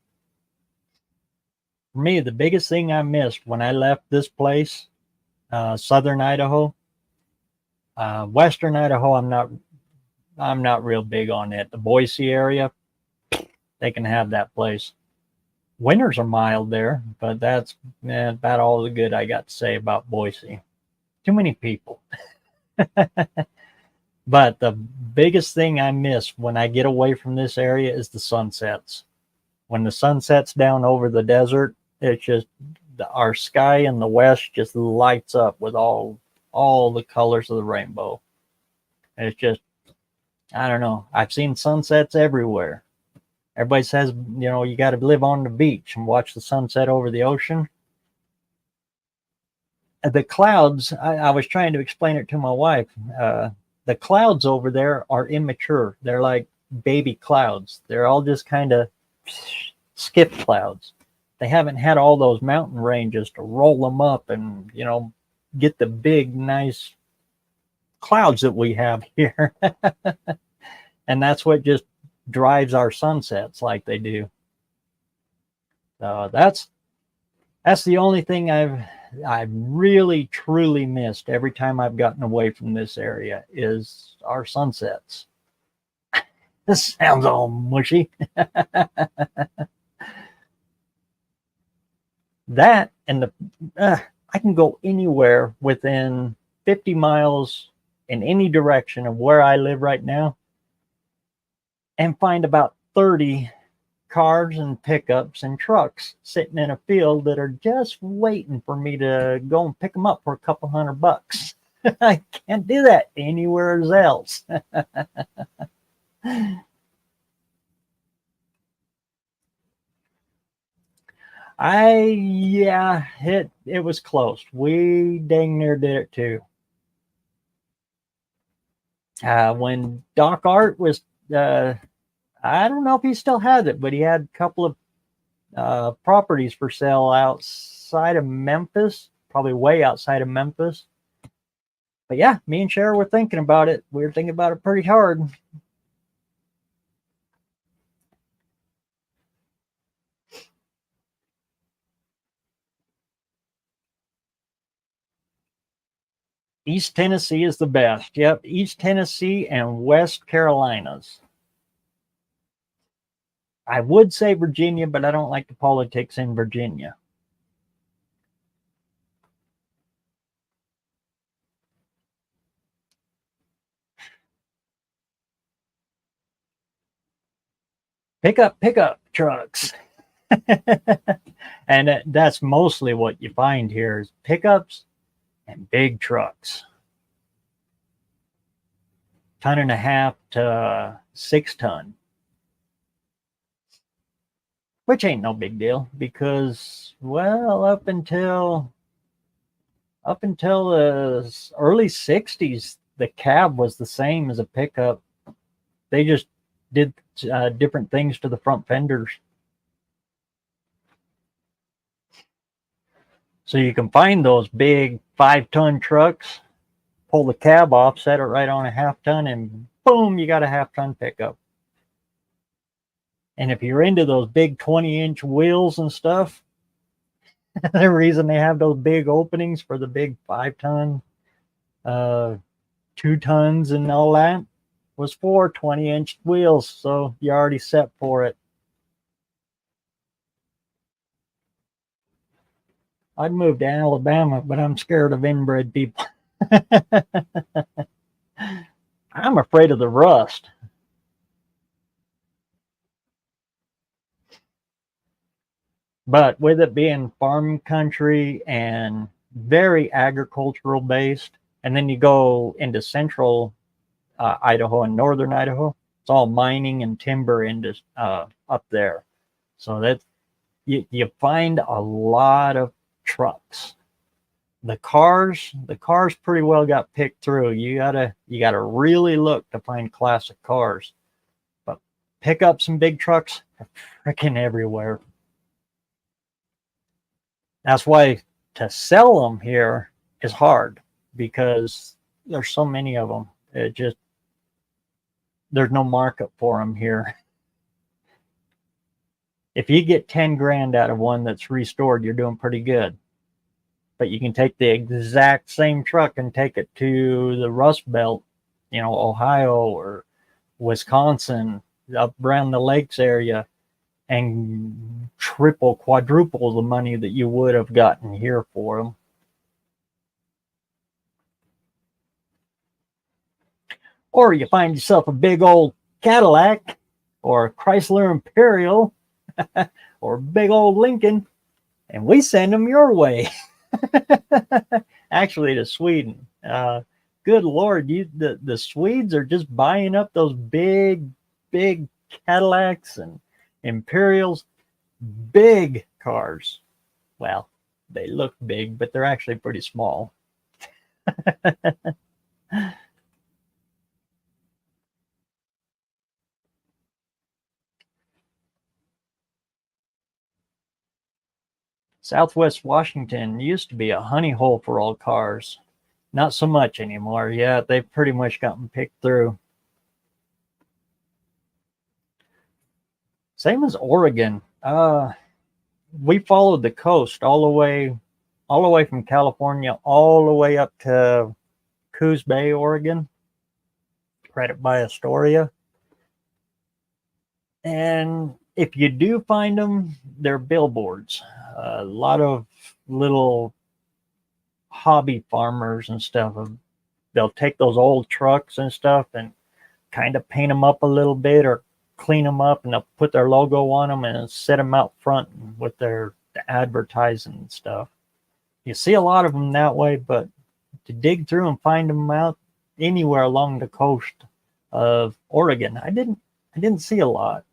For me, the biggest thing I missed when I left this place, southern Idaho, western Idaho, I'm not real big on it. The Boise area, they can have that place. Winters are mild there, but that's about all the good I got to say about Boise. Too many people. But the biggest thing I miss when I get away from this area is the sunsets. When the sun sets down over the desert, it's just our sky in the west just lights up with all the colors of the rainbow. It's just, I don't know. I've seen sunsets everywhere. Everybody says, you got to live on the beach and watch the sunset over the ocean. The clouds, I was trying to explain it to my wife. The clouds over there are immature. They're like baby clouds. They're all just kind of skip clouds. They haven't had all those mountain ranges to roll them up and, get the big, nice clouds that we have here. And that's what just drives our sunsets like they do. So that's the only thing I've really truly missed every time I've gotten away from this area is our sunsets. This sounds all mushy. That and I can go anywhere within 50 miles in any direction of where I live right now and find about 30 cars and pickups and trucks sitting in a field that are just waiting for me to go and pick them up for a couple $100. I can't do that anywhere else. Yeah, it was close. We dang near did it too. When Doc Art was, I don't know if he still has it, but he had a couple of properties for sale outside of Memphis, probably way outside of Memphis. But yeah, me and Cher were thinking about it. We were thinking about it pretty hard. East Tennessee is the best. Yep, East Tennessee and West Carolinas. I would say Virginia, but I don't like the politics in Virginia. Pickup trucks. And that's mostly what you find here is pickups and big trucks. 1.5 tons to 6 tons. Which ain't no big deal because, well, up until the early 60s, the cab was the same as a pickup. They just did different things to the front fenders. So you can find those big 5-ton trucks, pull the cab off, set it right on a 1/2 ton, and boom, you got a 1/2 ton pickup. And if you're into those big 20-inch wheels and stuff, the reason they have those big openings for the big 5-ton, 2 tons, and all that was for 20-inch wheels. So you're already set for it. I'd move to Alabama, but I'm scared of inbred people. I'm afraid of the rust. But with it being farm country and very agricultural based, and then you go into central Idaho and northern Idaho, it's all mining and timber up there. So that you find a lot of trucks. The cars pretty well got picked through. You gotta really look to find classic cars. But pick up some big trucks, they're freaking everywhere. That's why to sell them here is hard, because there's so many of them. There's no market for them here. If you get 10 grand out of one that's restored, you're doing pretty good. But you can take the exact same truck and take it to the Rust Belt, Ohio or Wisconsin, up around the lakes area, and triple, quadruple the money that you would have gotten here for them. Or you find yourself a big old Cadillac or a Chrysler Imperial or a big old Lincoln, and we send them your way. Actually, to Sweden. Good Lord, the Swedes are just buying up those big Cadillacs and Imperials, big cars. Well, they look big, but they're actually pretty small. Southwest Washington used to be a honey hole for old cars. Not so much anymore. Yeah, they've pretty much gotten picked through. Same as Oregon. We followed the coast all the way from California, all the way up to Coos Bay, Oregon, right up by Astoria. And if you do find them, they're billboards. A lot of little hobby farmers and stuff, they'll take those old trucks and stuff and kind of paint them up a little bit or clean them up, and they'll put their logo on them and set them out front with their advertising and stuff. You see a lot of them that way, but to dig through and find them out anywhere along the coast of Oregon, I didn't see a lot.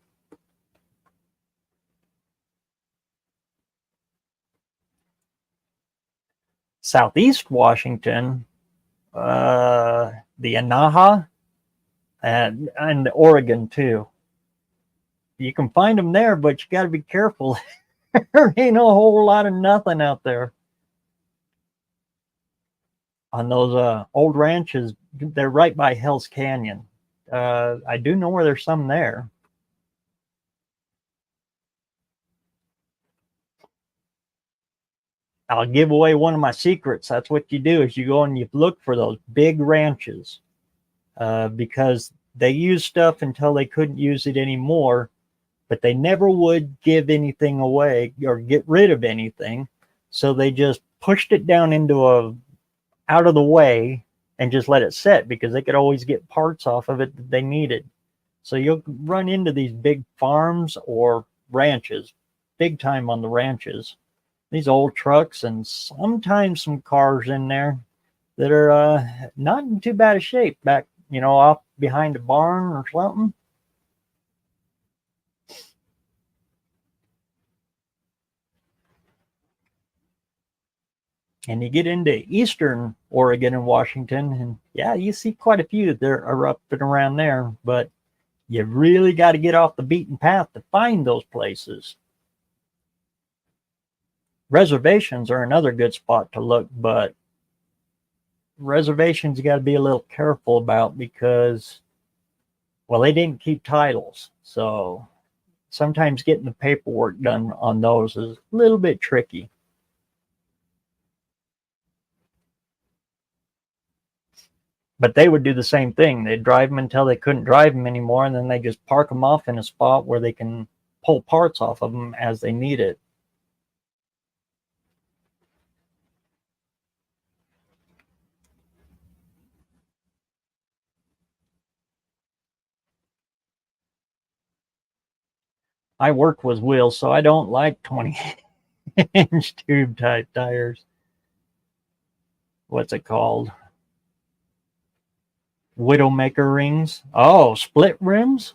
Southeast Washington, the Anaha, and Oregon too. You can find them there, but you got to be careful. There ain't a whole lot of nothing out there. On those old ranches, they're right by Hell's Canyon. I do know where there's some there. I'll give away one of my secrets. That's what you do, is you go and you look for those big ranches, because they use stuff until they couldn't use it anymore, but they never would give anything away or get rid of anything. So they just pushed it down into out of the way and just let it sit, because they could always get parts off of it that they needed. So you'll run into these big farms or ranches, big time on the ranches, these old trucks, and sometimes some cars in there that are not in too bad a shape, back, off behind a barn or something. And you get into eastern Oregon and Washington, and yeah, you see quite a few that are up and around there, but you really got to get off the beaten path to find those places. Reservations are another good spot to look, but reservations you got to be a little careful about, because, well, they didn't keep titles. So sometimes getting the paperwork done on those is a little bit tricky. But they would do the same thing. They'd drive them until they couldn't drive them anymore, and then they just park them off in a spot where they can pull parts off of them as they need it. I work with wheels, so I don't like 20-inch tube type tires. What's it called? Widowmaker rings. Oh, split rims?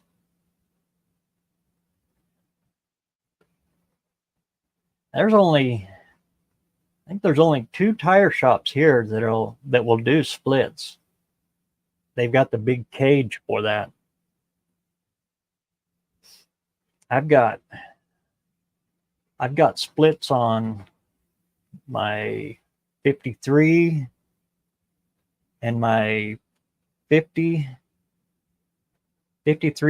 I think there's only 2 tire shops here that will do splits. They've got the big cage for that. I've got splits on my 53 and my 53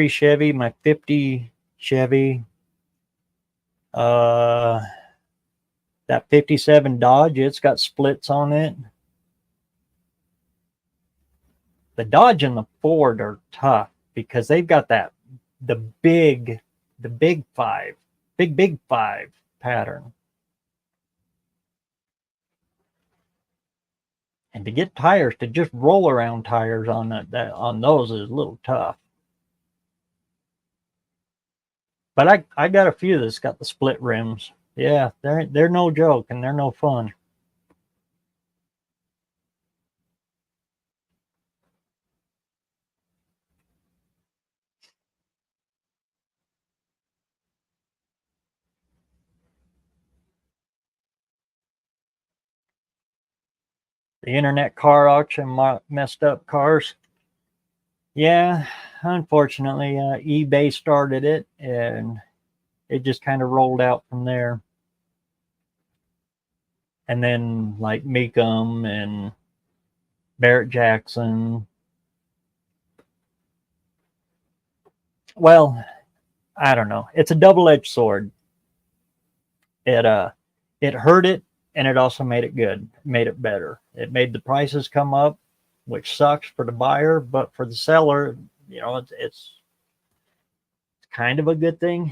Chevy, my 50 Chevy, that 57 Dodge, it's got splits on it. The Dodge and the Ford are tough because they've got the big 5 pattern. And to get tires, to just roll around tires on on those is a little tough. But I got a few that's got the split rims. Yeah, they're no joke and they're no fun. The internet car auction messed up cars. Yeah, unfortunately, eBay started it, and it just kind of rolled out from there. And then like Meekum and Barrett Jackson. Well, I don't know. It's a double-edged sword. It hurt it, and it also made it good. Made it better. It made the prices come up, which sucks for the buyer, but for the seller, it's kind of a good thing.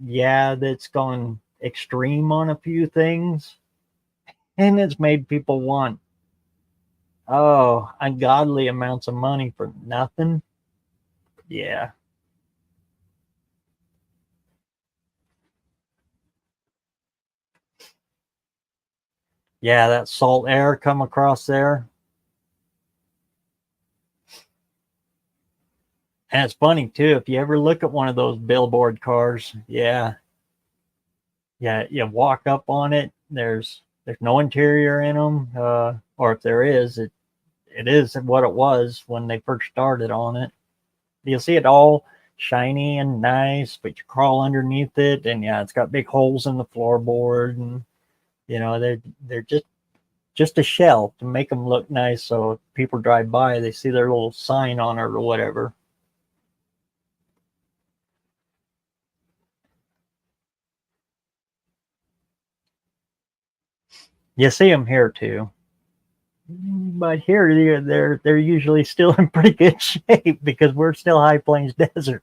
Yeah, that's gone extreme on a few things, and it's made people want ungodly amounts of money for nothing. Yeah. Yeah, that salt air come across there. And it's funny too, if you ever look at one of those billboard cars, yeah, you walk up on it, there's no interior in them, or if there is, it is what it was when they first started on it. You'll see it all shiny and nice, but you crawl underneath it, and yeah, it's got big holes in the floorboard, and they're just a shell to make them look nice, so if people drive by, they see their little sign on it or whatever. You see them here too, but here they're usually still in pretty good shape because we're still high plains desert.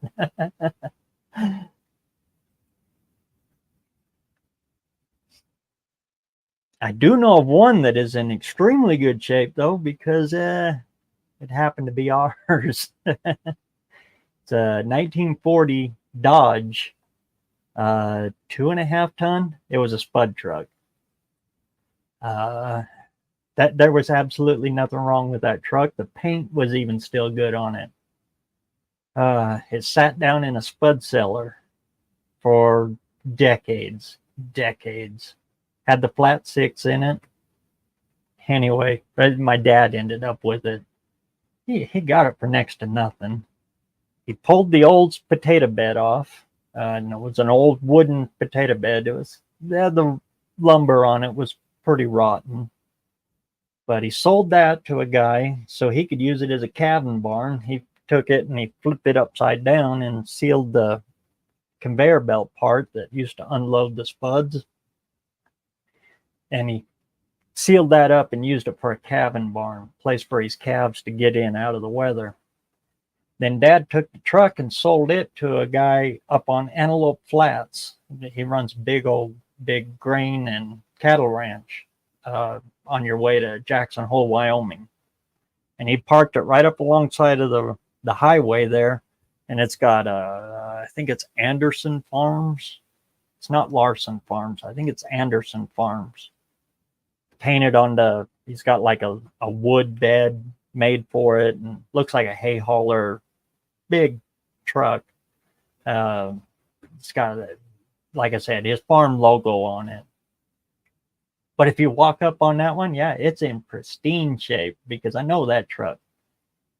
I do know of one that is in extremely good shape though, because it happened to be ours. It's a 1940 Dodge, 2.5 ton. It was a spud truck. That there was absolutely nothing wrong with that truck. The paint was even still good on it. It sat down in a spud cellar for decades. Had the flat 6 in it. Anyway, my dad ended up with it. He got it for next to nothing. He pulled the old potato bed off. And it was an old wooden potato bed. The lumber on it was pretty rotten. But he sold that to a guy so he could use it as a cabin barn. He took it and he flipped it upside down and sealed the conveyor belt part that used to unload the spuds. And he sealed that up and used it for a calving barn, place for his calves to get in out of the weather. Then Dad took the truck and sold it to a guy up on Antelope Flats. He runs big grain and cattle ranch on your way to Jackson Hole, Wyoming. And he parked it right up alongside of the highway there. And it's got, I think it's Anderson Farms. It's not Larson Farms. I think it's Anderson Farms. Painted on he's got like a wood bed made for it and looks like a hay hauler, big truck. It's got, like I said, his farm logo on it. But if you walk up on that one, yeah, it's in pristine shape because I know that truck.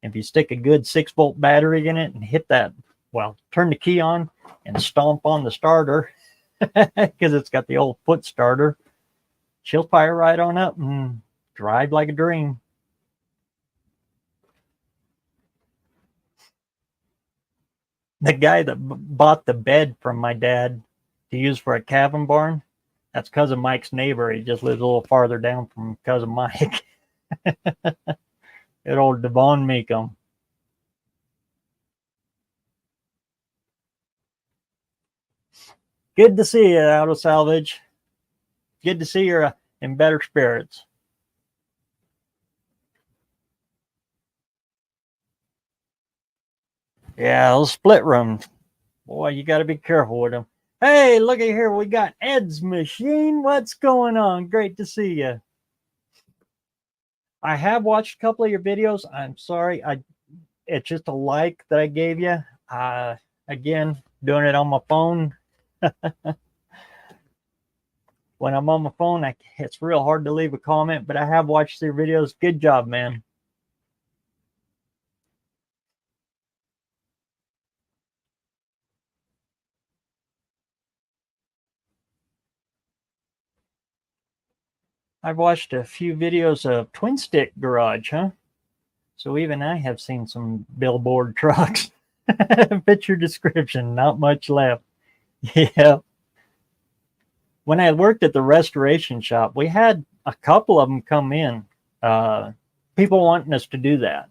If you stick a good 6-volt battery in it and hit that, well, turn the key on and stomp on the starter because it's got the old foot starter, she'll fire right on up and drive like a dream. The guy that bought the bed from my dad to use for a calving barn, that's cousin Mike's neighbor. He just lives a little farther down from cousin Mike. Good old Devon Meekum. Good to see you, Auto Salvage. Good to see you're in better spirits. Yeah, those split rooms. Boy, you got to be careful with them. Hey, look at here. We got Ed's Machine. What's going on? Great to see you. I have watched a couple of your videos. I'm sorry. It's just a like that I gave you. Again, doing it on my phone. When I'm on my phone, it's real hard to leave a comment, but I have watched your videos. Good job, man. I've watched a few videos of Twin Stick Garage, huh? So even I have seen some billboard trucks. Fit your description, not much left. Yeah. When I worked at the restoration shop, we had a couple of them come in. People wanting us to do that.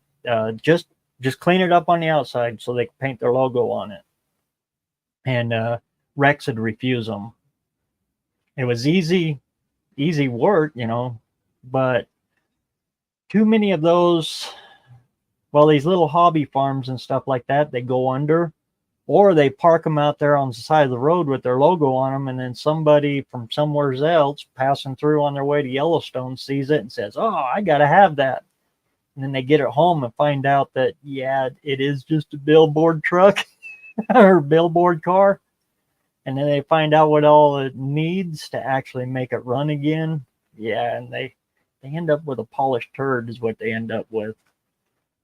Just clean it up on the outside so they can paint their logo on it. And Rex would refuse them. It was easy work, but too many of those, well, these little hobby farms and stuff like that, they go under, or they park them out there on the side of the road with their logo on them, and then somebody from somewhere else passing through on their way to Yellowstone sees it and says, oh, I got to have that. And then they get it home and find out that, yeah, it is just a billboard truck or billboard car. And then they find out what all it needs to actually make it run again. Yeah, and they end up with a polished turd is what they end up with.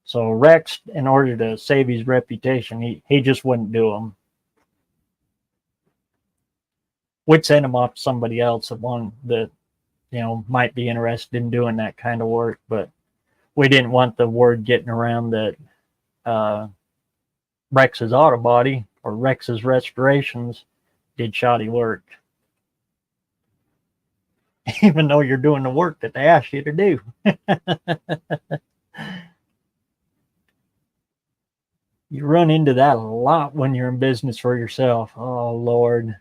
So Rex, in order to save his reputation, he just wouldn't do them. We'd send him off to somebody else, one that, might be interested in doing that kind of work. But we didn't want the word getting around that Rex's Auto Body or Rex's Restorations did shoddy work, even though you're doing the work that they asked you to do. You run into that a lot when you're in business for yourself. Oh, Lord.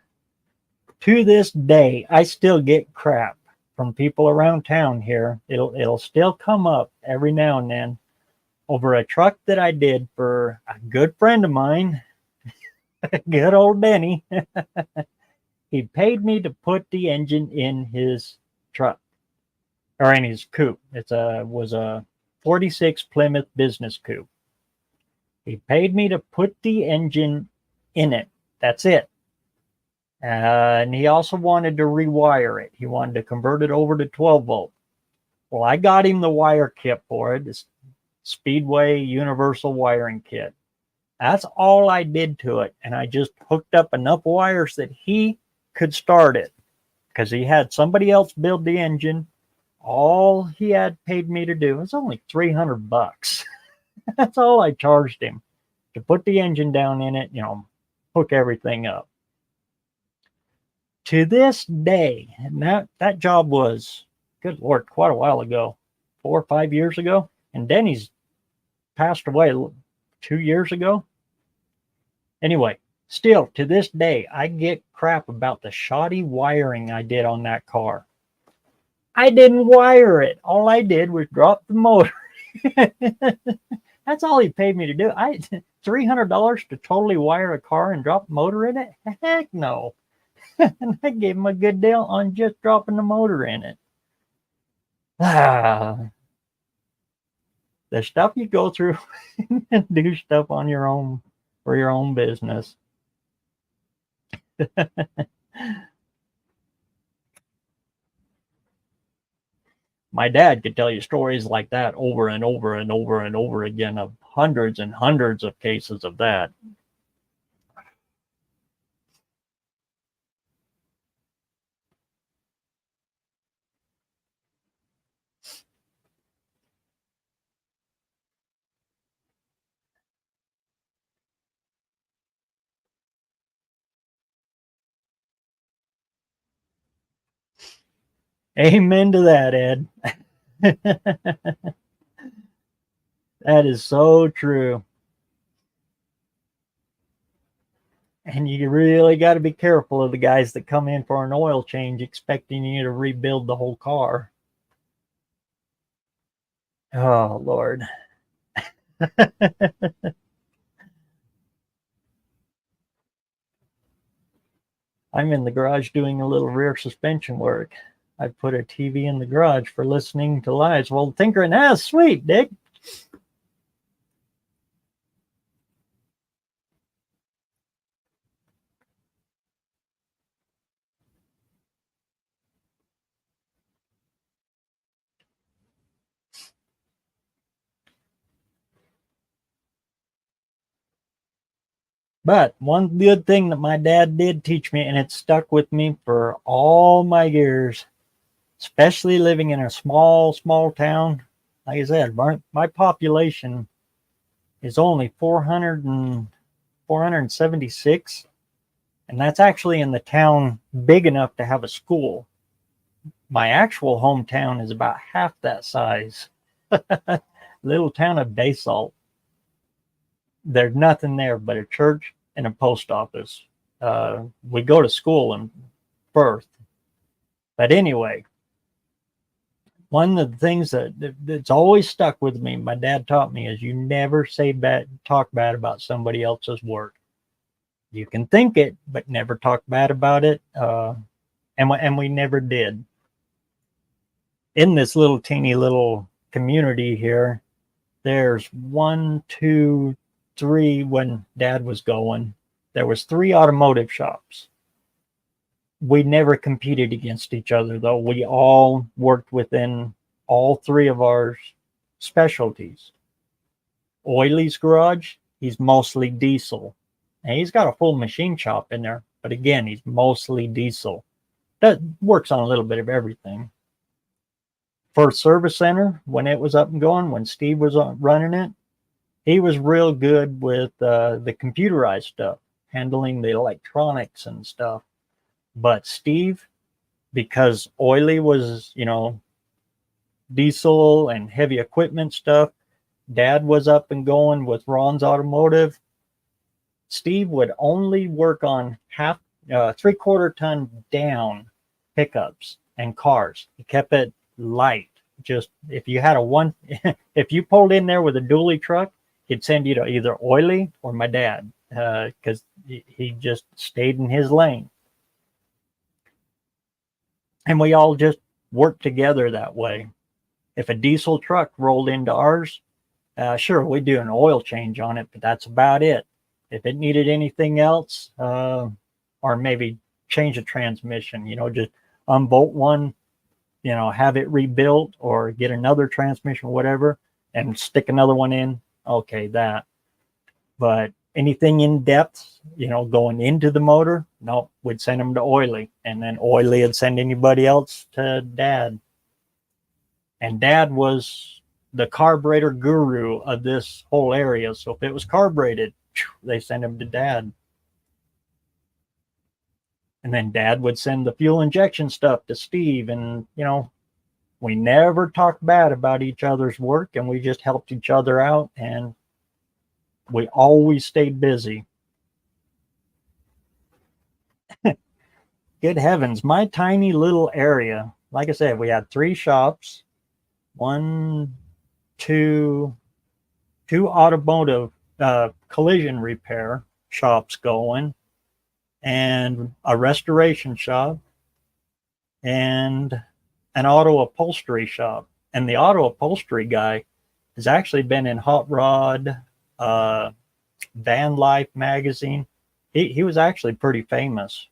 To this day, I still get crap from people around town here. It'll still come up every now and then over a truck that I did for a good friend of mine. Good old Denny. He paid me to put the engine in his truck or in his coupe. Was a 46 Plymouth business coupe. He paid me to put the engine in it. That's it. And he also wanted to rewire it. He wanted to convert it over to 12 volt. Well, I got him the wire kit for it. This Speedway universal wiring kit. That's all I did to it. And I just hooked up enough wires that he could start it because he had somebody else build the engine. All he had paid me to do was only $300. That's all I charged him to put the engine down in it, hook everything up. to this day, and that job was, good Lord, quite a while ago, 4 or 5 years ago. And Denny's passed away 2 years ago. Anyway, still to this day, I get crap about the shoddy wiring I did on that car. I didn't wire it. All I did was drop the motor. That's all he paid me to do. $300 to totally wire a car and drop the motor in it? Heck no. And I gave him a good deal on just dropping the motor in it. The stuff you go through and do stuff on your own for your own business. My dad could tell you stories like that over and over and over and over again of hundreds and hundreds of cases of that. Amen to that, Ed. That is so true. And you really got to be careful of the guys that come in for an oil change expecting you to rebuild the whole car. Oh, Lord. I'm in the garage doing a little rear suspension work. I put a TV in the garage for listening to lives. Well, tinkering, sweet, Dick. But one good thing that my dad did teach me, and it stuck with me for all my years, especially living in a small town. Like I said, my population is only 476, and that's actually in the town big enough to have a school. My actual hometown is about half that size. Little town of Basalt. There's nothing there but a church and a post office. We go to school in Perth. But anyway, one of the things that's always stuck with me, my dad taught me, is you never talk bad about somebody else's work. You can think it, but never talk bad about it. And we never did. In this little teeny little community here, there's 1, 2, 3 when Dad was going. There was 3 automotive shops. We never competed against each other, though. We all worked within all 3 of our specialties. Oiley's garage, he's mostly diesel. And he's got a full machine shop in there, but again, he's mostly diesel. That works on a little bit of everything. For Service Center, when it was up and going, when Steve was running it, he was real good with the computerized stuff, handling the electronics and stuff. But Steve, because Oiley was, diesel and heavy equipment stuff, Dad was up and going with Ron's Automotive. Steve would only work on 3/4 ton down pickups and cars. He kept it light. Just if you had if you pulled in there with a dually truck, he'd send you to either Oiley or my dad, because he just stayed in his lane. And we all just worked together that way. If a diesel truck rolled into ours, sure, we'd do an oil change on it, but that's about it. If it needed anything else, or maybe change a transmission, just unbolt one, have it rebuilt or get another transmission, whatever, and stick another one in. Okay, that. But anything in depth, going into the motor, no, we'd send them to Oiley, and then Oiley would send anybody else to Dad. And Dad was the carburetor guru of this whole area. So if it was carbureted, they sent him to Dad. And then Dad would send the fuel injection stuff to Steve. And, we never talked bad about each other's work, and we just helped each other out. And we always stayed busy. Good heavens, my tiny little area. Like I said, we had 3 shops, one, two automotive collision repair shops going, and a restoration shop, and an auto upholstery shop. And the auto upholstery guy has actually been in Hot Rod, Van Life magazine. He was actually pretty famous.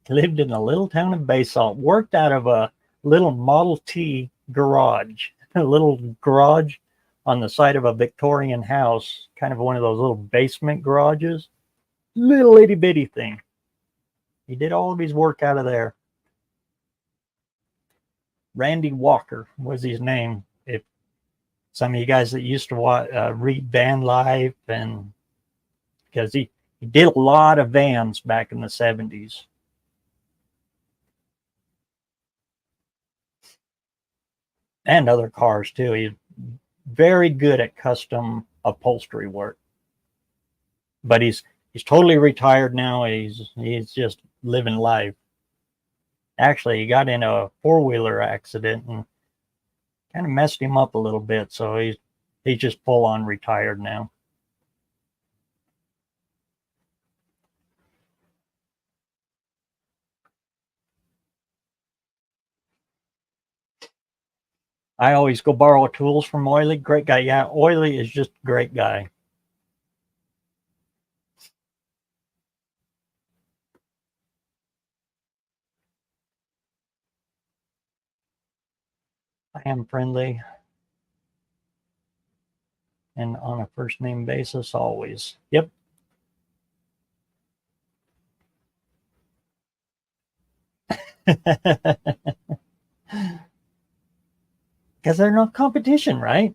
Lived in a little town of Basalt, worked out of a little Model T garage, a little garage on the side of a Victorian house, kind of one of those little basement garages. Little itty bitty thing. He did all of his work out of there. Randy Walker was his name. If some of you guys that used to read Van Life, and because he did a lot of vans back in the 70s. And other cars too. He's very good at custom upholstery work. But he's totally retired now. He's just living life. Actually, he got in a 4-wheeler accident and kind of messed him up a little bit. So he's just full on retired now. I always go borrow tools from Oily. Great guy. Yeah, Oily is just a great guy. I am friendly and on a first name basis always. Yep. Because there's no competition, right?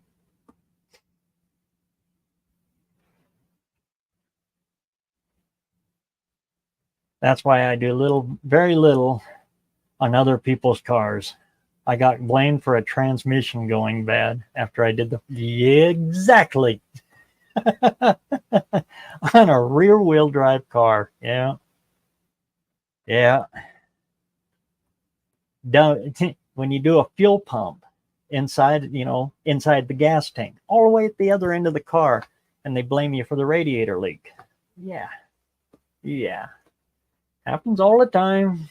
That's why I do very little on other people's cars. I got blamed for a transmission going bad after I did exactly on a rear wheel drive car. Yeah. Yeah. When you do a fuel pump inside the gas tank, all the way at the other end of the car, and they blame you for the radiator leak. Yeah. Yeah. Happens all the time.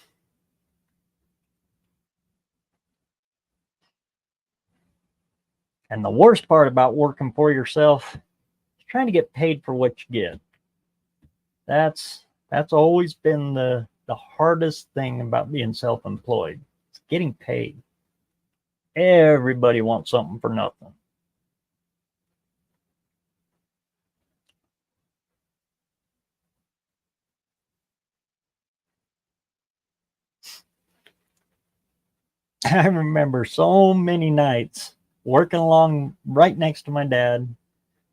And the worst part about working for yourself is trying to get paid for what you get. That's always been the hardest thing about being self-employed. It's getting paid. Everybody wants something for nothing. I remember so many nights working along right next to my dad,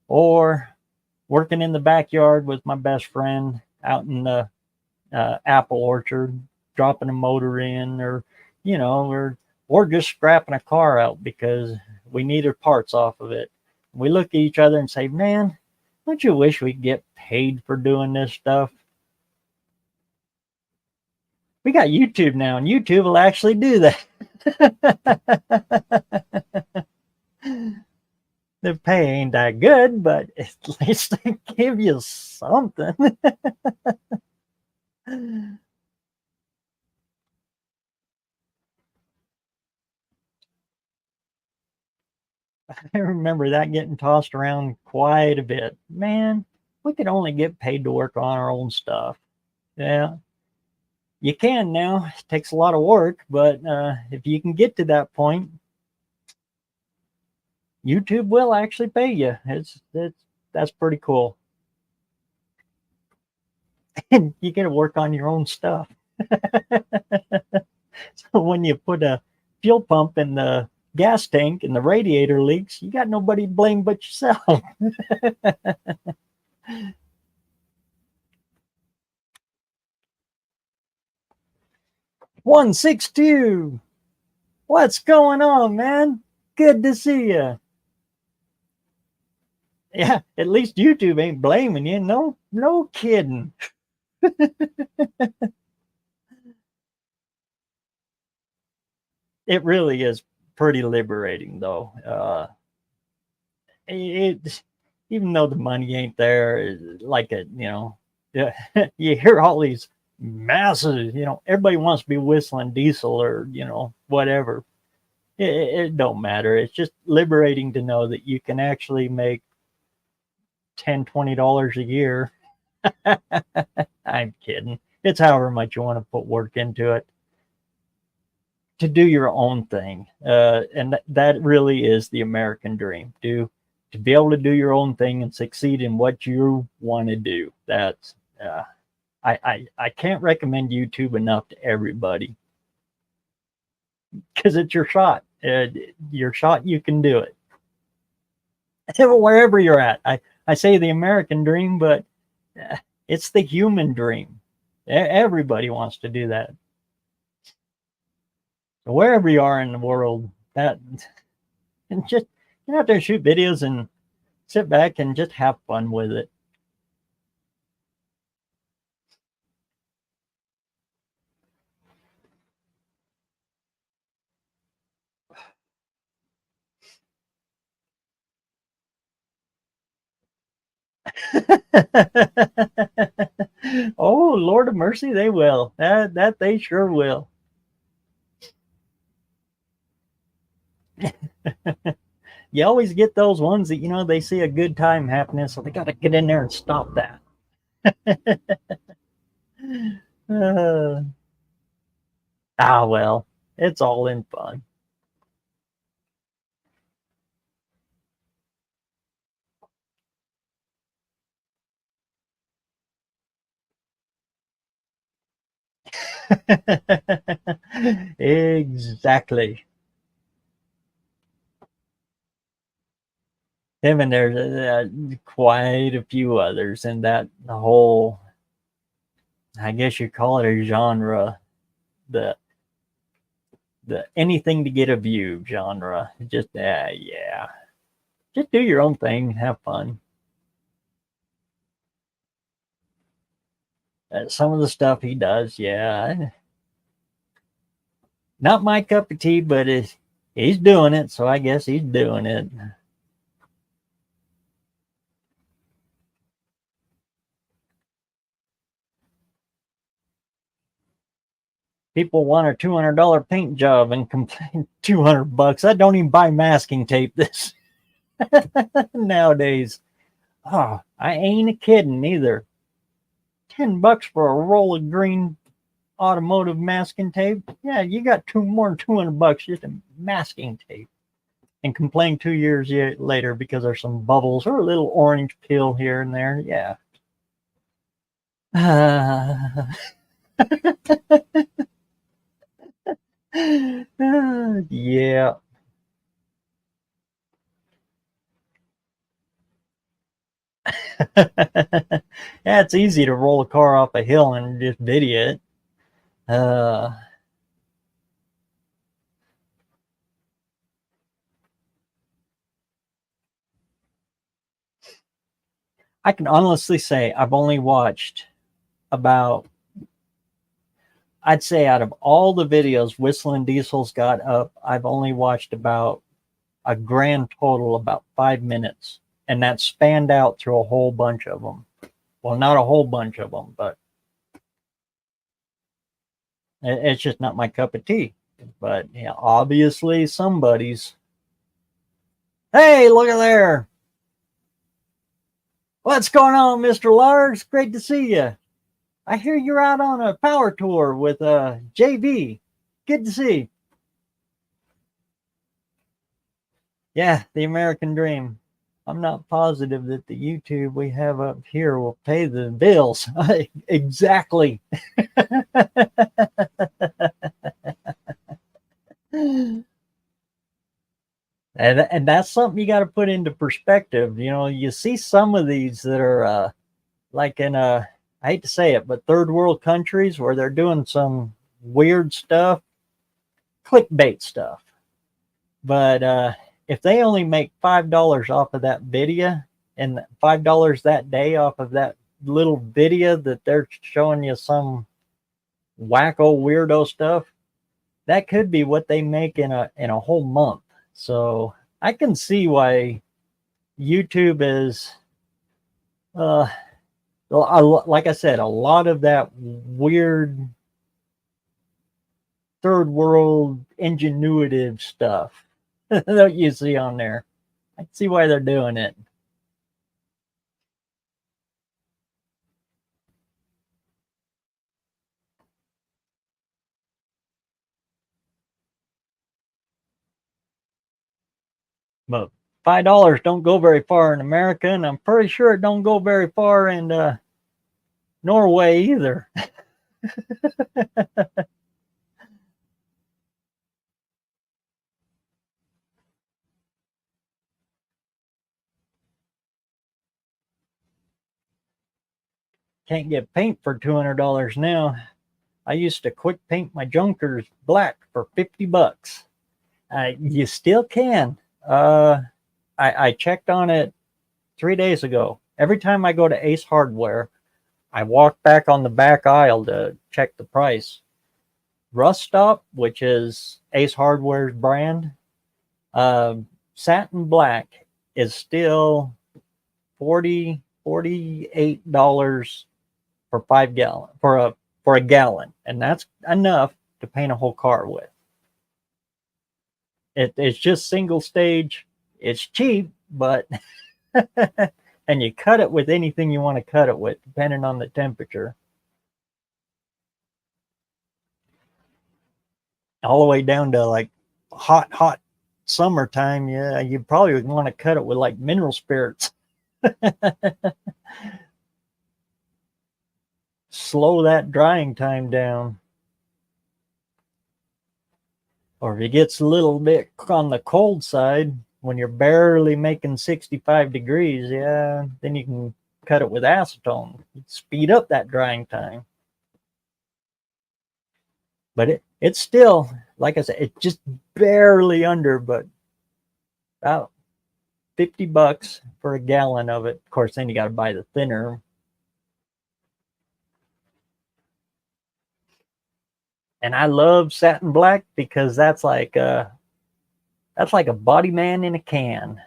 or working in the backyard with my best friend out in the apple orchard, dropping a motor in, or or just scrapping a car out because we needed parts off of it. We look at each other and say, man, don't you wish we could get paid for doing this stuff? We got YouTube now, and YouTube will actually do that. The pay ain't that good, but at least they give you something. I remember that getting tossed around quite a bit. Man, we could only get paid to work on our own stuff. Yeah. You can now. It takes a lot of work, but if you can get to that point, YouTube will actually pay you. That's pretty cool. And you get to work on your own stuff. So when you put a fuel pump in the gas tank and the radiator leaks, you got nobody to blame but yourself. 162. What's going on, man? Good to see you. Yeah, at least YouTube ain't blaming you. No kidding. It really is pretty liberating, though. It even though the money ain't there, like a yeah, you hear all these masses. Everybody wants to be whistling diesel or whatever. It don't matter. It's just liberating to know that you can actually make $10-20 a year. I'm kidding. It's however much you want to put work into it to do your own thing. And that really is the American dream. To be able to do your own thing and succeed in what you want to do. That's I can't recommend YouTube enough to everybody because it's your shot. Your shot, you can do it. Wherever you're at. I say the American dream, but it's the human dream. Everybody wants to do that. So wherever you are in the world, and just get out there, shoot videos, and sit back and just have fun with it. Oh, Lord of mercy, they will. That they sure will. You always get those ones that they see a good time happening, so they got to get in there and stop that. Well, it's all in fun. Exactly. Him and there's quite a few others in that whole, I guess you call it a genre, the anything to get a view genre. Just yeah, just do your own thing, have fun. Some of the stuff he does, yeah, not my cup of tea, but he's doing it, so I guess he's doing it. People want a $200 paint job and complain $200. I don't even buy masking tape this nowadays. Oh, I ain't kidding either. $10 for a roll of green automotive masking tape. Yeah, you got more than $200 just in masking tape. And complain 2 years later because there's some bubbles or a little orange peel here and there. Yeah. Yeah. Yeah, it's easy to roll a car off a hill and just video it. I can honestly say I've only watched about, I'd say out of all the videos Whistling Diesel's got up, I've only watched about a grand total about 5 minutes. And that spanned out through a whole bunch of them. Well, not a whole bunch of them, but it's just not my cup of tea. But yeah, obviously somebody's. Hey, look at there. What's going on, Mr. Lars? Great to see you. I hear you're out on a power tour with JB. Good to see. Yeah, the American dream. I'm not positive that the YouTube we have up here will pay the bills. Exactly. And that's something you got to put into perspective. You see some of these that are like in I hate to say it, but third world countries where they're doing some weird stuff, clickbait stuff. But if they only make $5 off of that video, and $5 that day off of that little video that they're showing you some wacko weirdo stuff, that could be what they make in a whole month. So I can see why YouTube is, like I said, a lot of that weird third world ingenuitive stuff that you see on there. I can see why they're doing it. But $5 don't go very far in America, and I'm pretty sure it don't go very far in Norway either. Can't get paint for $200 now. I used to quick paint my junkers black for $50. You still can. I checked on it 3 days ago. Every time I go to Ace Hardware, I walk back on the back aisle to check the price. Rust Stop, which is Ace Hardware's brand, satin black is still $48 for 5 gallon for a gallon, and that's enough to paint a whole car with. It's just single stage. It's cheap, but and you cut it with anything you want to cut it with, depending on the temperature. All the way down to like hot summertime. Yeah, you probably would want to cut it with like mineral spirits. Slow that drying time down. Or if it gets a little bit on the cold side, when you're barely making 65 degrees, yeah, then you can cut it with acetone. Speed up that drying time. But it's still, like I said, it's just barely under, but about $50 for a gallon of it. Of course, then you got to buy the thinner. And I love satin black because that's like a body man in a can.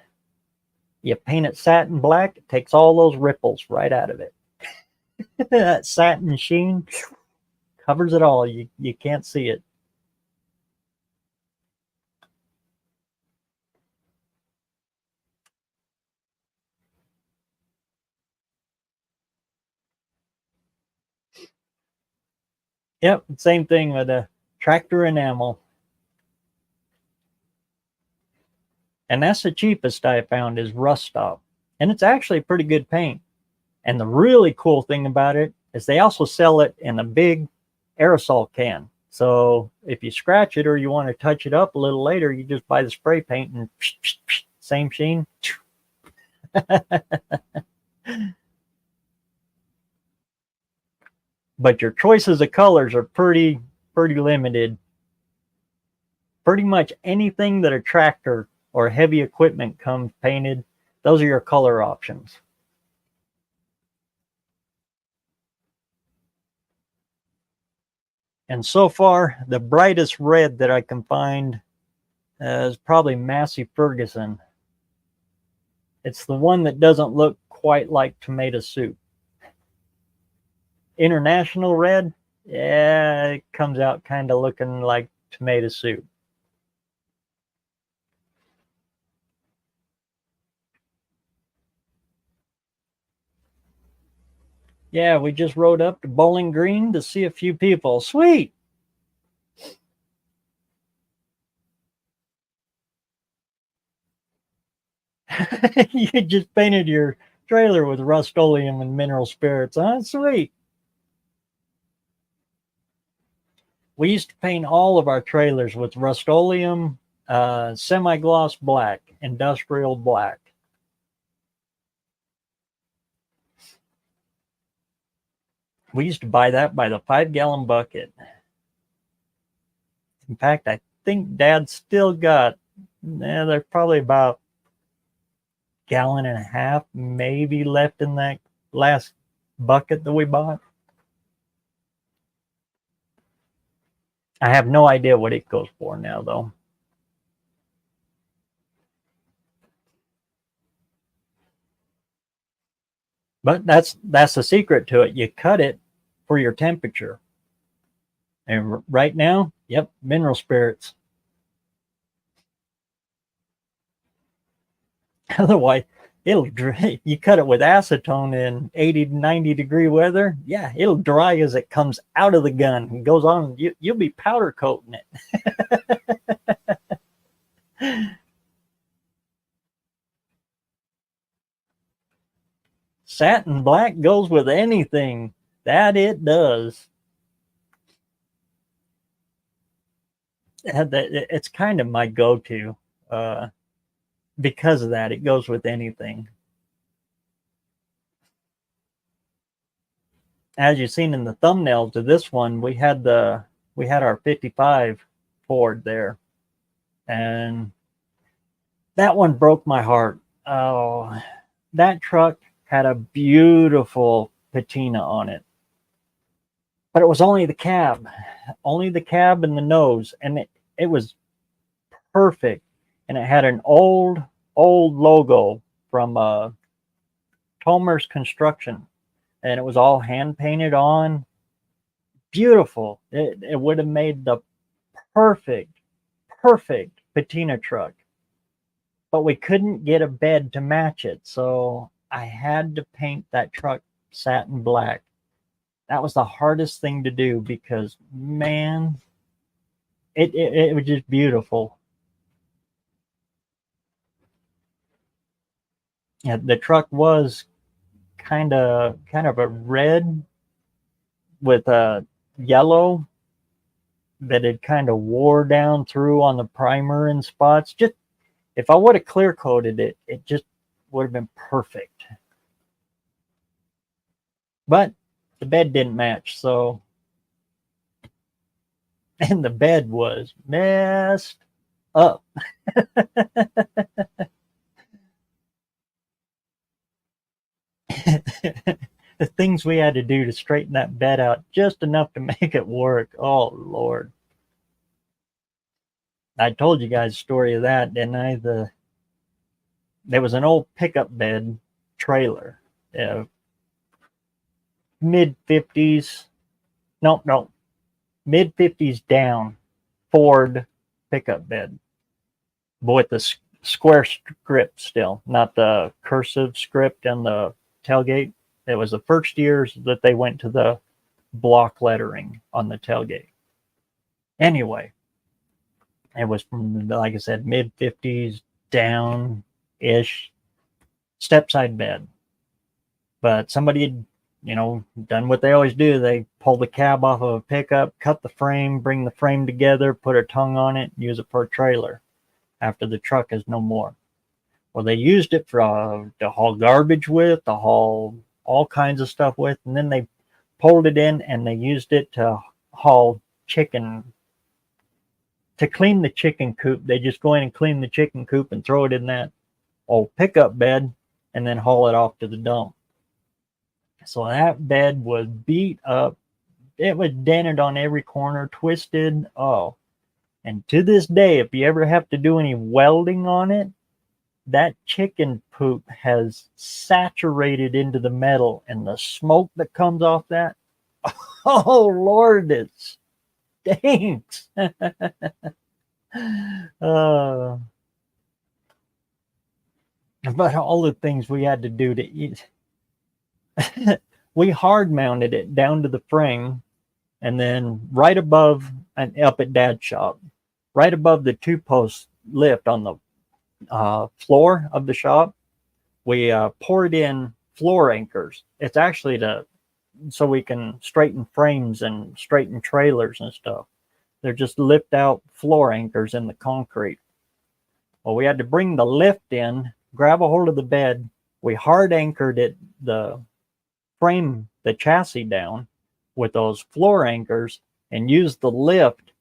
You paint it satin black, it takes all those ripples right out of it. That satin sheen covers it all. You can't see it. Yep, same thing with a tractor enamel. And that's the cheapest I found is Rust Stop. And it's actually pretty good paint. And the really cool thing about it is they also sell it in a big aerosol can. So if you scratch it or you want to touch it up a little later, you just buy the spray paint and same sheen. But your choices of colors are pretty limited. Pretty much anything that a tractor or heavy equipment comes painted, those are your color options. And so far, the brightest red that I can find is probably Massey Ferguson. It's the one that doesn't look quite like tomato soup. International red, yeah, it comes out kind of looking like tomato soup. Yeah, we just rode up to Bowling Green to see a few people. Sweet. You just painted your trailer with Rust-Oleum and mineral spirits, huh? Sweet. We used to paint all of our trailers with Rust-Oleum, semi-gloss black, industrial black. We used to buy that by the 5-gallon bucket. In fact, I think Dad still got, there's probably about a gallon and a half maybe left in that last bucket that we bought. I have no idea what it goes for now, though. But that's the secret to it. You cut it for your temperature. And right now, yep, mineral spirits. Otherwise, you cut it with acetone in 80 to 90 degree weather. Yeah, it'll dry as it comes out of the gun and goes on. You'll be powder coating it. Satin black goes with anything. That it does. It's kind of my go-to. Because of that, it goes with anything. As you've seen in the thumbnail to this one, we had our 55 Ford there, and that one broke my heart. Oh, that truck had a beautiful patina on it, but it was only the cab and the nose, and it was perfect. And it had an old logo from Tomer's Construction, and it was all hand painted on. Beautiful. It would have made the perfect patina truck, but we couldn't get a bed to match it, so I had to paint that truck satin black. That was the hardest thing to do because, man, it was just beautiful. Yeah, the truck was kind of a red with a yellow that had kind of wore down through on the primer in spots. Just if I would have clear coated it, it just would have been perfect. But the bed didn't match, so, and the bed was messed up. The things we had to do to straighten that bed out just enough to make it work. Oh, Lord. I told you guys a story of that, didn't I? There was an old pickup bed trailer, mid 50s, no, mid 50s down Ford pickup bed, but with the square script still, not the cursive script and the tailgate. It was the first years that they went to the block lettering on the tailgate. Anyway, it was from, like I said, mid 50s down ish, step-side bed. But somebody had, done what they always do. They pull the cab off of a pickup, cut the frame, bring the frame together, put a tongue on it, use it for a trailer after the truck is no more. Well, they used it for to haul garbage with, to haul all kinds of stuff with, and then they pulled it in and they used it to haul chicken, to clean the chicken coop. They just go in and clean the chicken coop and throw it in that old pickup bed and then haul it off to the dump. So that bed was beat up. It was dented on every corner, twisted. Oh, and to this day, if you ever have to do any welding on it, that chicken poop has saturated into the metal, and the smoke that comes off that, oh Lord, it stinks. But all the things we had to do to eat. We hard mounted it down to the frame, and then right above and up at Dad's shop, right above the 2-post lift on the floor of the shop, we poured in floor anchors. It's actually so we can straighten frames and straighten trailers and stuff. They're just lift out floor anchors in the concrete. Well, we had to bring the lift in, grab a hold of the bed. We hard anchored it, the frame, the chassis down with those floor anchors, and use the lift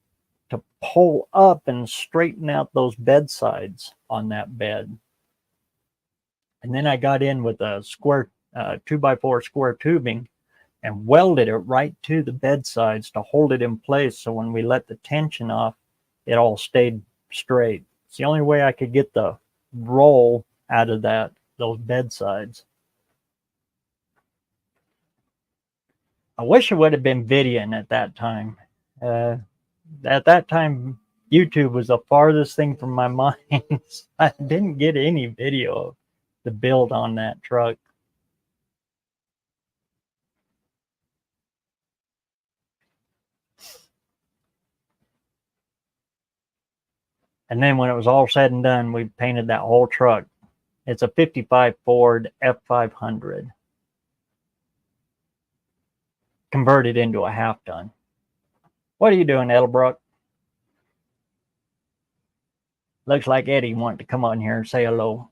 to pull up and straighten out those bed sides on that bed. And then I got in with a square 2x4 square tubing and welded it right to the bed sides to hold it in place. So when we let the tension off, it all stayed straight. It's the only way I could get the roll out of those bed sides. I wish it would have been videoing at that time. At that time, YouTube was the farthest thing from my mind. I didn't get any video of the build on that truck. And then when it was all said and done, we painted that whole truck. It's a 55 Ford F500. Converted into a half ton. What are you doing, Edelbrook? Looks like Eddie wanted to come on here and say hello.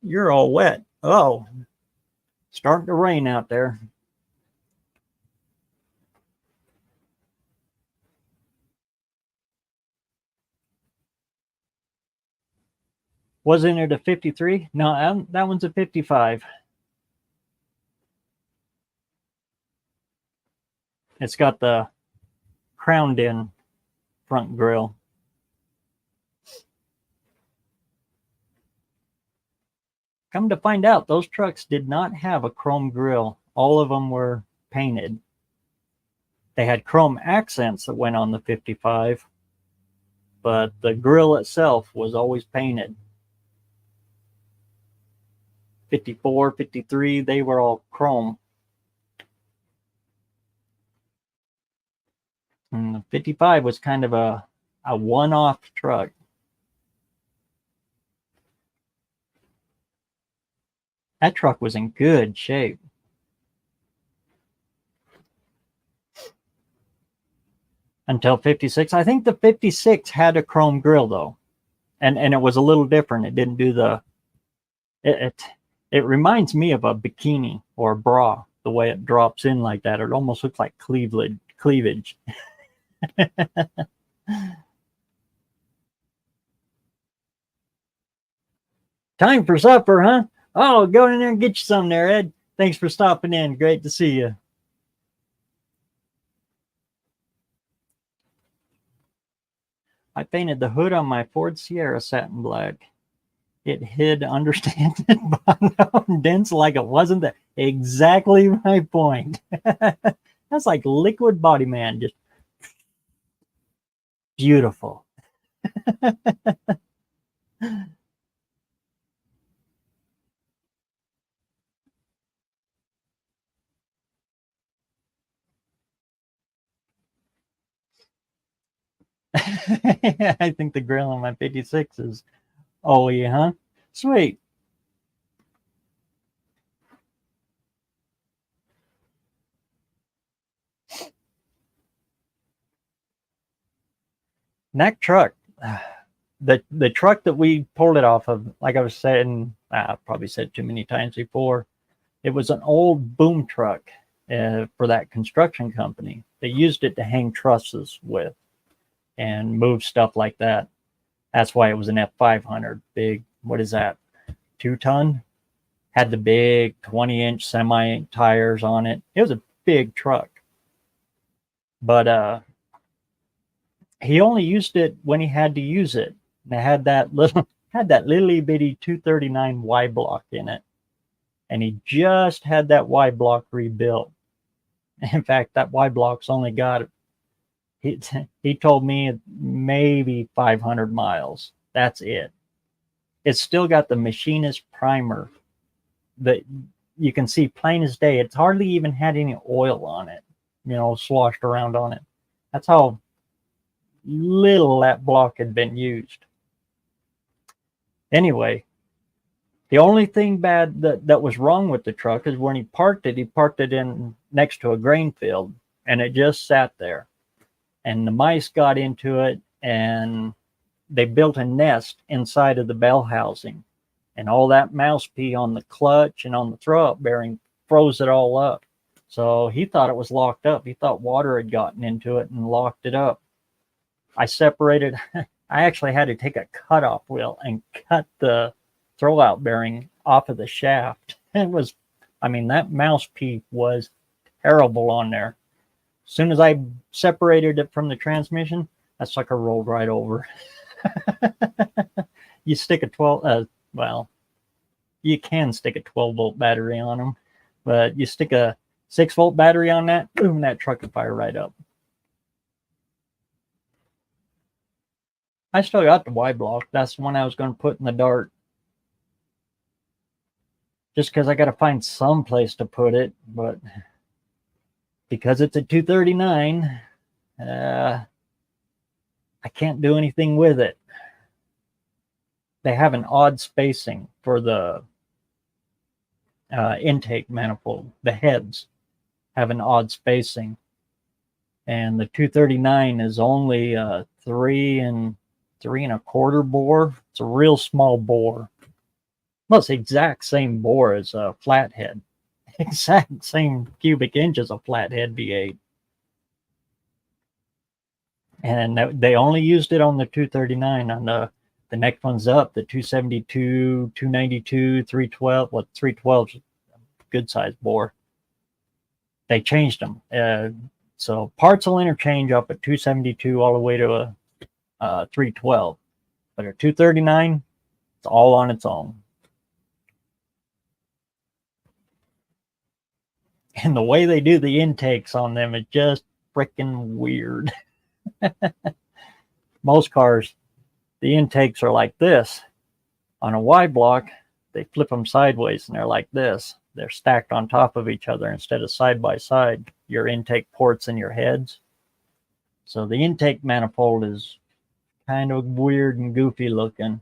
You're all wet. Oh, starting to rain out there. Wasn't it a 53? No, that one's a 55. It's got the crowned in front grille. Come to find out, those trucks did not have a chrome grille. All of them were painted. They had chrome accents that went on the 55, but the grille itself was always painted. 54, 53, they were all chrome. And the 55 was kind of a one-off truck. That truck was in good shape. Until 56. I think the 56 had a chrome grille though. And it was a little different. It didn't do the it reminds me of a bikini or a bra, the way it drops in like that. It almost looks like cleavage. Time for supper, huh? Oh, go in there and get you some there, Ed. Thanks for stopping in. Great to see you. I painted the hood on my Ford Sierra satin black. It hid understated bottom dents like it wasn't there. Exactly my point. That's like liquid body man, just beautiful. I think the grill on my 56 is Ollie, huh? Sweet. That truck, the truck that we pulled it off of, like I was saying, I probably said too many times before, it was an old boom truck for that construction company. They used it to hang trusses with and move stuff like that. That's why it was an F500. Big, what is that? 2-ton? Had the big 20-inch semi tires on it. It was a big truck. But he only used it when he had to use it. And it had that little bitty 239 Y block in it. And he just had that Y block rebuilt. In fact, that Y block's only got, he told me, maybe 500 miles. That's it. It's still got the machinist primer that you can see plain as day. It's hardly even had any oil on it, sloshed around on it. That's how little that block had been used. Anyway, the only thing bad that was wrong with the truck is when he parked it in next to a grain field, and it just sat there. And the mice got into it, and they built a nest inside of the bell housing. And all that mouse pee on the clutch and on the throw-up bearing froze it all up. So he thought it was locked up. He thought water had gotten into it and locked it up. I separated. I actually had to take a cutoff wheel and cut the throwout bearing off of the shaft. It was, I mean, that mouse peep was terrible on there. As soon as I separated it from the transmission, that sucker rolled right over. You stick a 12, well, you can stick a 12-volt battery on them, but you stick a 6-volt battery on that, boom, that truck would fire right up. I still got the Y block. That's the one I was going to put in the Dart. Just because I got to find some place to put it, but because it's a 239, I can't do anything with it. They have an odd spacing for the intake manifold. The heads have an odd spacing, and the 239 is only 3 3.25 bore. It's a real small bore. Well, it's the exact same bore as a flathead. Exact same cubic inch as a flathead V8. And they only used it on the 239. On the next one's up, the 272, 292, 312. Well, 312's a good size bore. They changed them. So parts will interchange up at 272 all the way to a 312. But a 239, it's all on its own. And the way they do the intakes on them is just freaking weird. Most cars, the intakes are like this. On a Y block, they flip them sideways and they're like this. They're stacked on top of each other instead of side by side, your intake ports and your heads. So the intake manifold is kind of weird and goofy looking.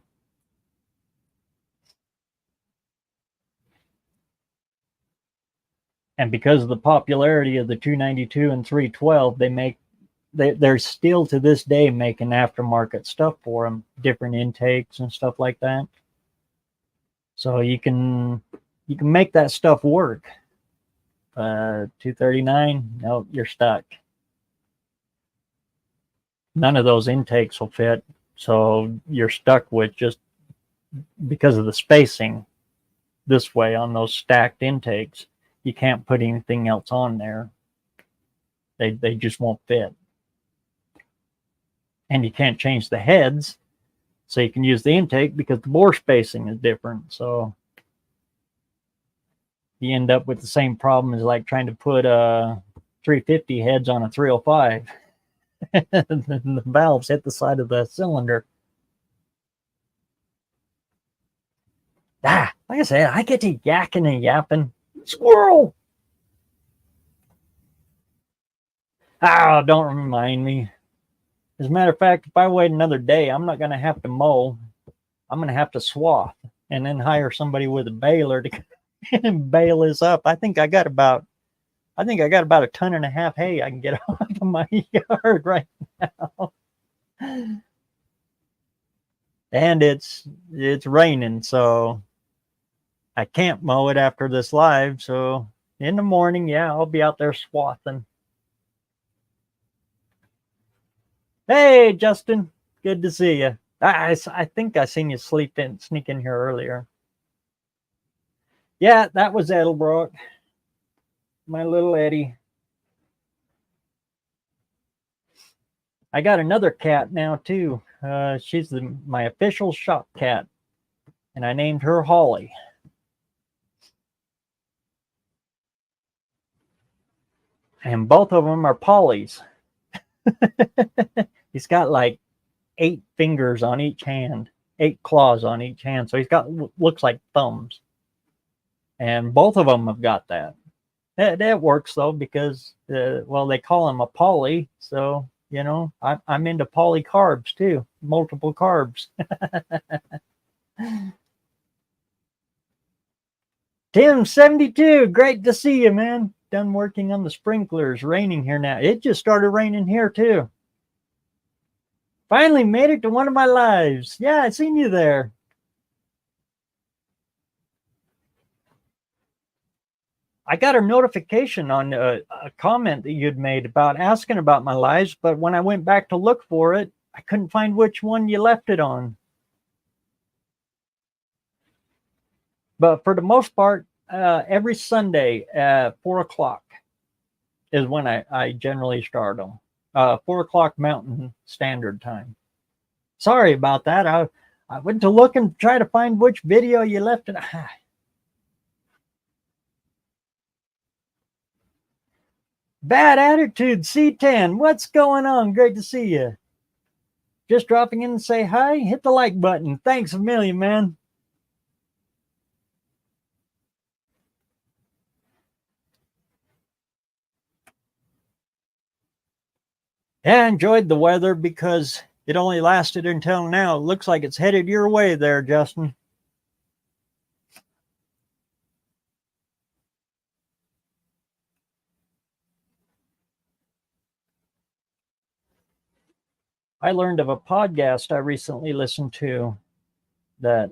And because of the popularity of the 292 and 312, they're still to this day making aftermarket stuff for them, different intakes and stuff like that. So you can make that stuff work. 239, no, you're stuck. None of those intakes will fit, so you're stuck with just because of the spacing this way on those stacked intakes. You can't put anything else on there. They just won't fit. And you can't change the heads, so you can use the intake because the bore spacing is different. So you end up with the same problem as like trying to put 350 heads on a 305. The valves hit the side of the cylinder. Like I said, I get to yakking and yapping. Squirrel! Don't remind me. As a matter of fact, if I wait another day, I'm not going to have to mow. I'm going to have to swath and then hire somebody with a baler to bale this up. I think I got about a 1.5 tons hay I can get off of my yard right now. And it's raining, so I can't mow it after this live. So in the morning, yeah, I'll be out there swathing. Hey, Justin, good to see you. I think I seen you sneak in here earlier. Yeah, that was Edelbrock, my little Eddie. I got another cat now too. She's my official shop cat, and I named her Holly. And both of them are Polly's. He's got like 8 fingers on each hand, 8 claws on each hand. So he's got, looks like thumbs. And both of them have got that. That works though, because, well, they call him a poly. So, you know, I'm into polycarbs too, multiple carbs. Tim72, great to see you, man. Done working on the sprinklers. Raining here now. It just started raining here too. Finally made it to one of my lives. Yeah, I seen you there. I got a notification on a comment that you'd made about asking about my lives, but when I went back to look for it, I couldn't find which one you left it on. But for the most part, every Sunday at 4 o'clock is when I generally start them. 4 o'clock Mountain Standard Time. Sorry about that. I went to look and try to find which video you left it. Bad Attitude C10. What's going on? Great to see you. Just dropping in and say hi. Hit the like button. Thanks a million, man. Yeah, I enjoyed the weather because it only lasted until now. It looks like it's headed your way there, Justin. I learned of a podcast I recently listened to that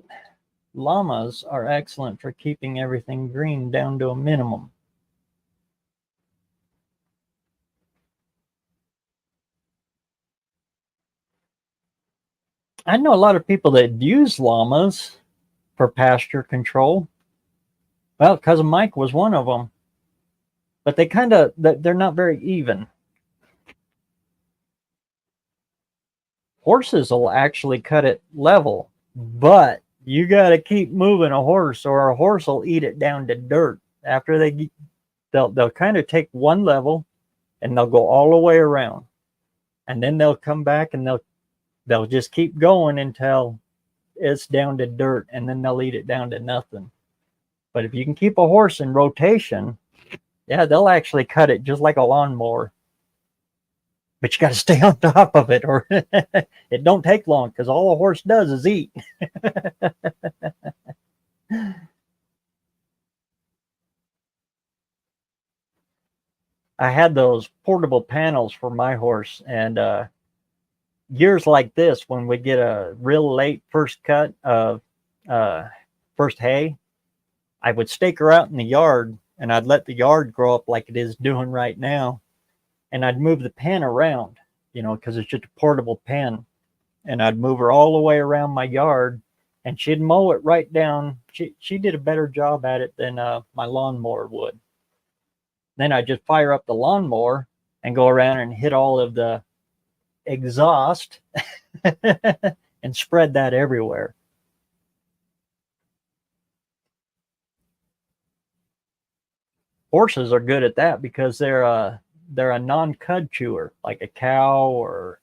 llamas are excellent for keeping everything green down to a minimum. I know a lot of people that use llamas for pasture control. Well, cousin Mike was one of them, but they're not very even. Horses will actually cut it level, but you got to keep moving a horse, or a horse will eat it down to dirt. After they'll kind of take one level, and they'll go all the way around, and then they'll come back and they'll just keep going until it's down to dirt, and then they'll eat it down to nothing. But if you can keep a horse in rotation, yeah, they'll actually cut it just like a lawnmower. But you got to stay on top of it, or it don't take long, because all a horse does is eat. I had those portable panels for my horse, and years like this, when we get a real late first cut of first hay, I would stake her out in the yard, and I'd let the yard grow up like it is doing right now, and I'd move the pen around, because it's just a portable pen, and I'd move her all the way around my yard, and she'd mow it right down. She did a better job at it than my lawnmower would. Then I'd just fire up the lawnmower and go around and hit all of the exhaust and spread that everywhere. Horses are good at that because they're a non-cud chewer, like a cow, or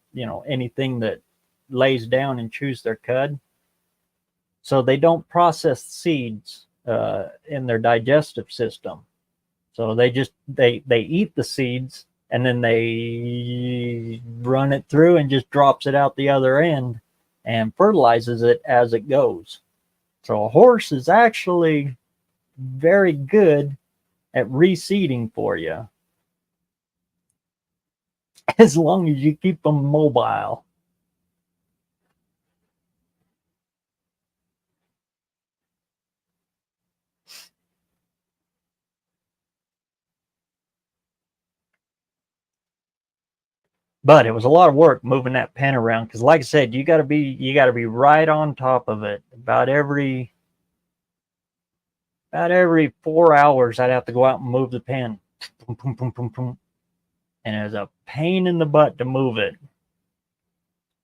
anything that lays down and chews their cud. So they don't process seeds in their digestive system. So they eat the seeds, and then they run it through and just drops it out the other end and fertilizes it as it goes. So a horse is actually very good at reseeding for you, as long as you keep them mobile. But it was a lot of work moving that pen around, because like I said, you got to be right on top of it. About every 4 hours, I'd have to go out and move the pen. Boom, boom, boom, boom, boom. And it was a pain in the butt to move it.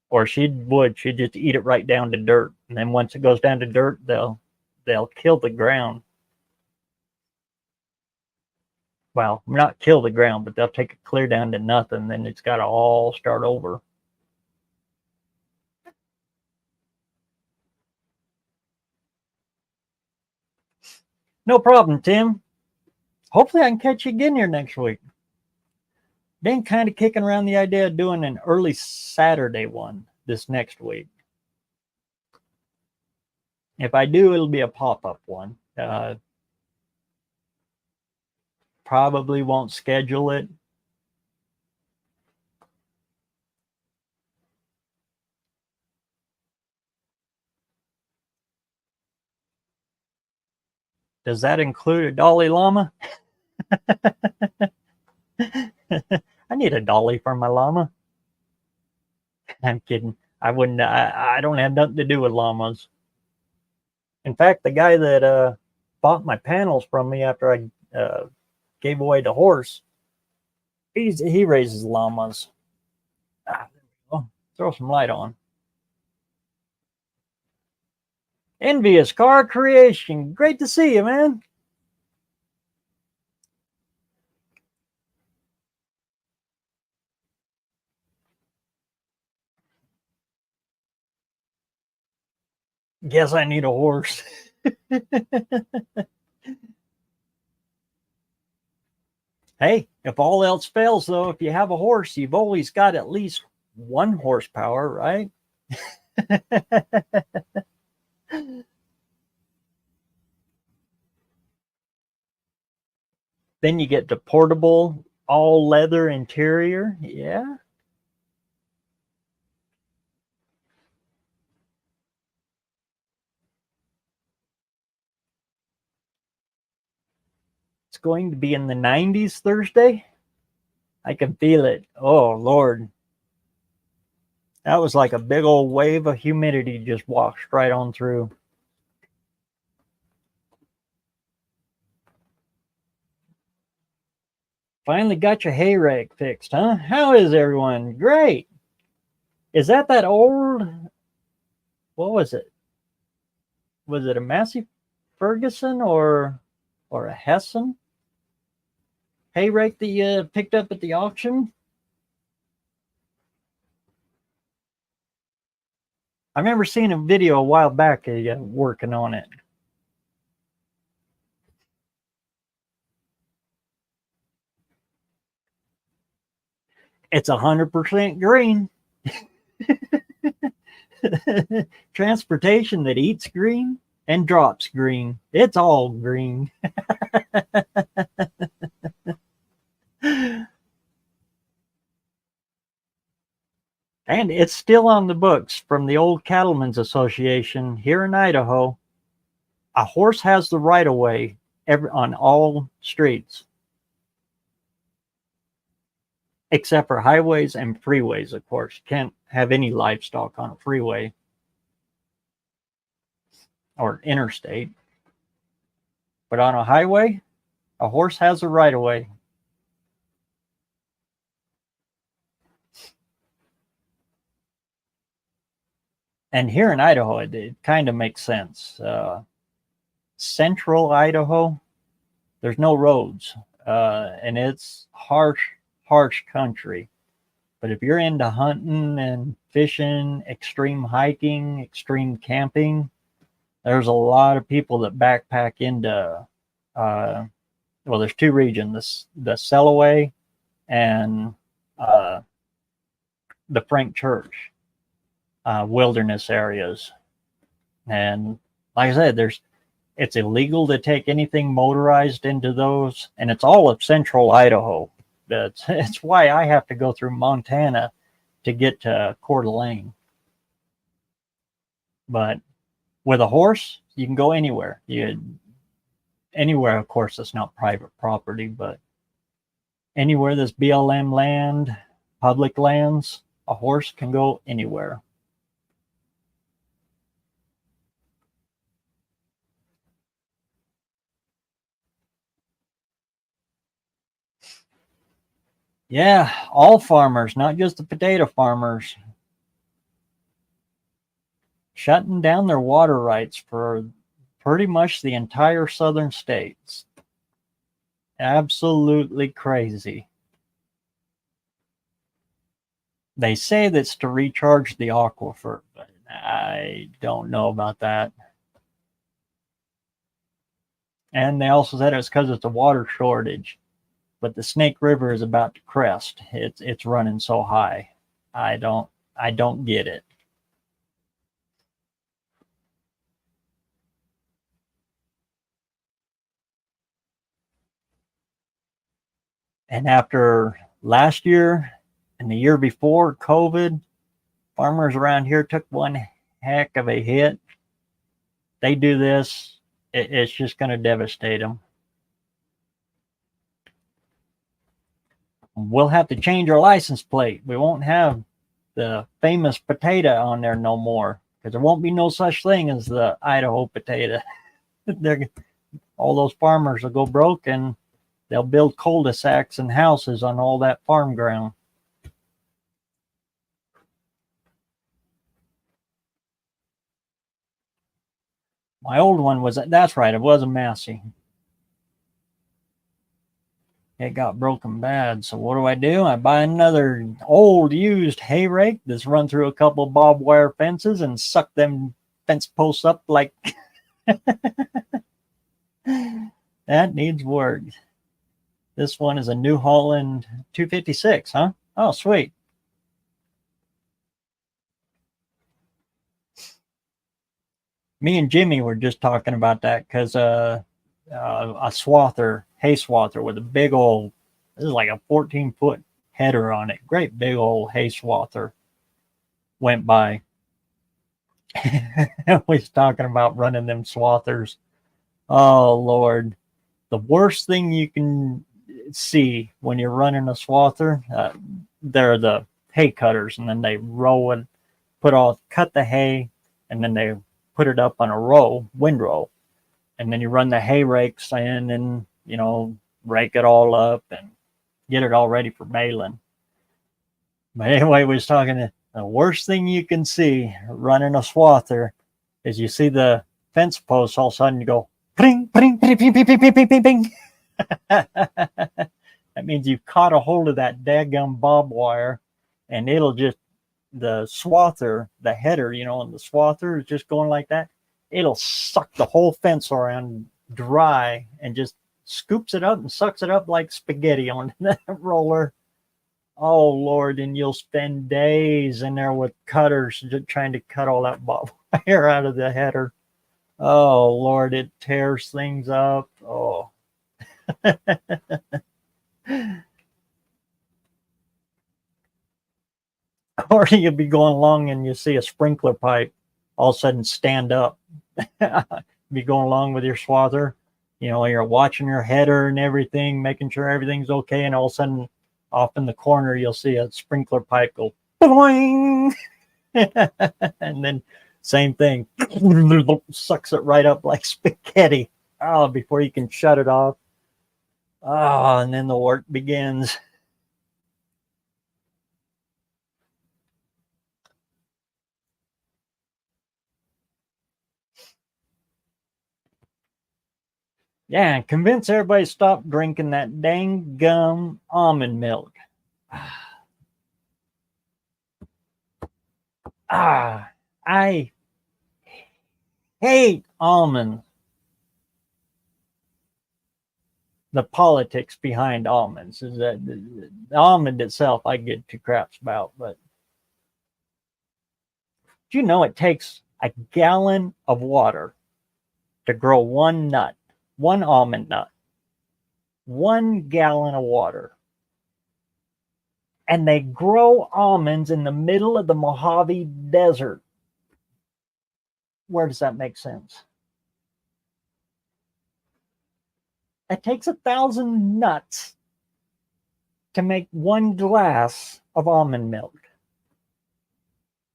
Or she'd just eat it right down to dirt. And then once it goes down to dirt, they'll kill the ground. Well, not kill the ground, but they'll take it clear down to nothing. Then it's got to all start over. No problem, Tim. Hopefully I can catch you again here next week. Been kind of kicking around the idea of doing an early Saturday one this next week. If I do, it'll be a pop-up one. Probably won't schedule it. Does that include a Dalai Lama? I need a dolly for my llama. I'm kidding. I wouldn't. I don't have nothing to do with llamas. In fact, the guy that bought my panels from me after I gave away the horse, he raises llamas. Ah, throw some light on. Envious Car Creation. Great to see you, man. Guess I need a horse. Hey, if all else fails, though, if you have a horse, you've always got at least 1 horsepower, right? Then you get the portable, all leather interior. Yeah. It's going to be in the 90s Thursday. I can feel it. Oh, Lord. That was like a big old wave of humidity just washed right on through. Finally got your hay rake fixed, huh? How is everyone? Great. Is that old? What was it? Was it a Massey Ferguson or a Hessen hay rake that you picked up at the auction? I remember seeing a video a while back of you working on it. It's 100% green. Transportation that eats green and drops green. It's all green. And it's still on the books from the Old Cattlemen's Association here in Idaho. A horse has the right of way on all streets, except for highways and freeways, of course. You can't have any livestock on a freeway or interstate. But on a highway, a horse has a right of way. And here in Idaho, it kind of makes sense. Central Idaho, there's no roads, and it's harsh country. But if you're into hunting and fishing, extreme hiking, extreme camping, there's a lot of people that backpack into, well, there's 2 regions, the Selaway and the Frank Church wilderness areas. And like I said, it's illegal to take anything motorized into those, and it's all of central Idaho. It's why I have to go through Montana to get to Coeur d'Alene. But with a horse, you can go anywhere. Anywhere, of course, that's not private property, but anywhere that's BLM land, public lands, a horse can go anywhere. Yeah, all farmers, not just the potato farmers, shutting down their water rights for pretty much the entire southern states. Absolutely crazy. They say that's to recharge the aquifer, but I don't know about that. And they also said it's because it's a water shortage. But the Snake River is about to crest. It's running so high. I don't get it. And after last year and the year before COVID, farmers around here took one heck of a hit. They do this, it's just going to devastate them. we'll have to change our license plate. We won't have the famous potato on there no more, because there won't be no such thing as the Idaho potato. All those farmers will go broke, and they'll build cul-de-sacs and houses on all that farm ground. My old one was, that's right, it was a Massey. It got broken bad. So what do? I buy another old used hay rake that's run through a couple of barbed wire fences and suck them fence posts up like that needs work. This one is a New Holland 256, huh? Oh, sweet. Me and Jimmy were just talking about that because a swather, hay swather with a big old, this is like a 14-foot header on it. Great big old hay swather went by. We was talking about running them swathers. Oh, Lord. The worst thing you can see when you're running a swather, they're the hay cutters, and then they row and cut the hay, and then they put it up on a windrow, and then you run the hay rakes in and, rake it all up and get it all ready for baling. But anyway, we was talking, the worst thing you can see running a swather is you see the fence posts, all of a sudden you go, ping, ping, ping, ping, ping, ping, ping, ping, ping. That means you've caught a hold of that daggum barbed wire, and it'll just, the swather, the header, and the swather is just going like that. It'll suck the whole fence around dry and just scoops it up and sucks it up like spaghetti on that roller. Oh, Lord, and you'll spend days in there with cutters just trying to cut all that barbed wire out of the header. Oh, Lord, it tears things up. Oh. Or you'll be going along and you see a sprinkler pipe all of a sudden stand up. Be going along with your swather, you're watching your header and everything, making sure everything's okay, and all of a sudden off in the corner you'll see a sprinkler pipe go boing. And then same thing, sucks it right up like spaghetti. Oh, before you can shut it off. Oh, and then the work begins. Yeah, convince everybody to stop drinking that dang gum almond milk. I hate almonds. The politics behind almonds is that the almond itself I get two craps about, but do you know it takes a gallon of water to grow one nut, one almond nut? 1 gallon of water. And they grow almonds in the middle of the Mojave Desert. Where does that make sense? It takes 1,000 nuts to make 1 glass of almond milk.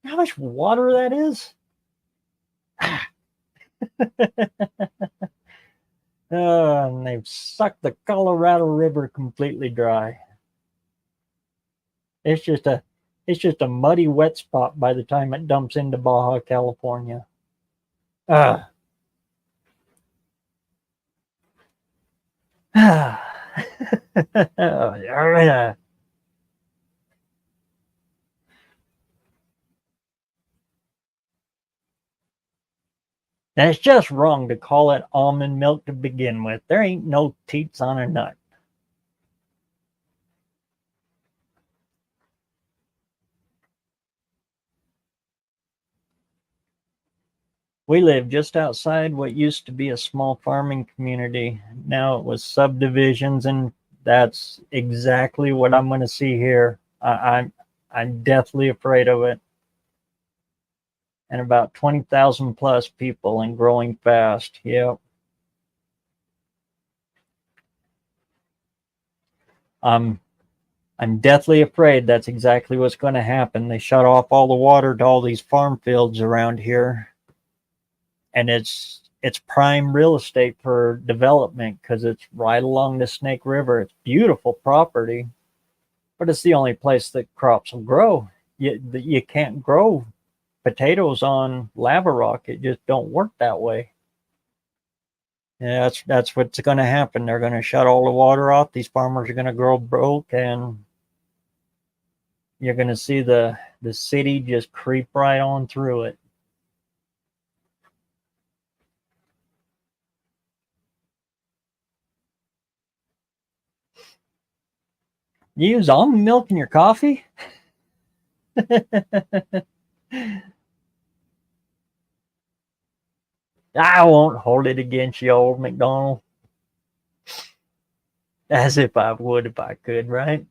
How much water that is? And they've sucked the Colorado River completely dry. It's just a muddy, wet spot by the time it dumps into Baja California. And it's just wrong to call it almond milk to begin with. There ain't no teats on a nut. We live just outside what used to be a small farming community. Now it was subdivisions, and that's exactly what I'm going to see here. I'm deathly afraid of it. And about 20,000 plus people and growing fast. Yep. I'm deathly afraid that's exactly what's going to happen. They shut off all the water to all these farm fields around here, and it's prime real estate for development because it's right along the Snake River. It's beautiful property, but it's the only place that crops will grow. You can't grow potatoes on lava rock. It just don't work that way. Yeah, that's what's going to happen. They're going to shut all the water off. These farmers are going to grow broke, and you're going to see the city just creep right on through it. You use almond milk in your coffee? I won't hold it against you, old McDonald. As if I would if I could, right?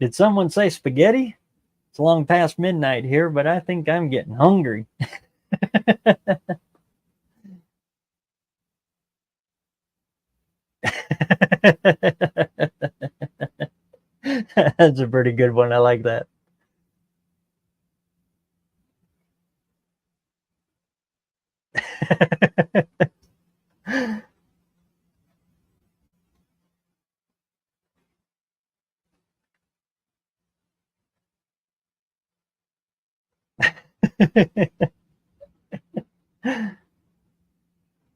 Did someone say spaghetti? It's long past midnight here, but I think I'm getting hungry. That's a pretty good one. I like that.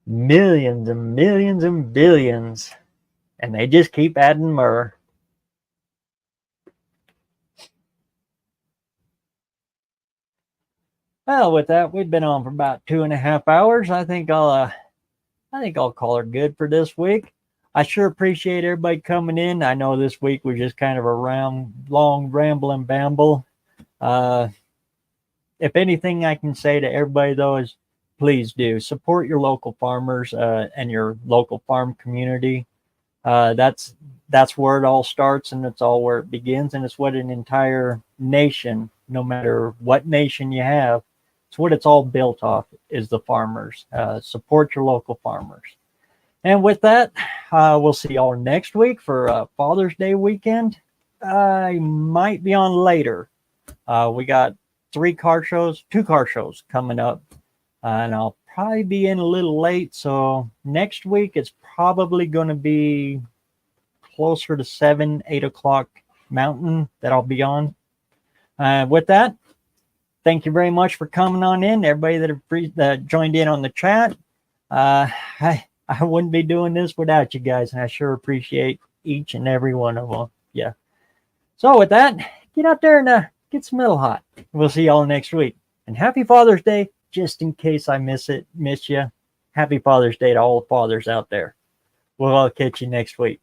Millions and millions and billions. And they just keep adding more. Well, with that, we've been on for about 2.5 hours. I think I'll call her good for this week. I sure appreciate everybody coming in. I know this week was just kind of a long ramble and bamble. If anything I can say to everybody though is please do support your local farmers and your local farm community. That's where it all starts, and it's all where it begins, and it's what an entire nation, no matter what nation you have, it's what it's all built off is the farmers. Support your local farmers. And with that, we'll see y'all next week for Father's Day weekend. I might be on later. We got two car shows coming up, and I'll probably be in a little late. So next week it's probably going to be closer to 7-8 o'clock Mountain that I'll be on. With that, thank you very much for coming on in. Everybody that joined in on the chat. I wouldn't be doing this without you guys, and I sure appreciate each and every one of them. Yeah. So with that, get out there and get some middle hot. We'll see y'all next week. And happy Father's Day, just in case I miss you. Happy Father's Day to all the fathers out there. We'll all catch you next week.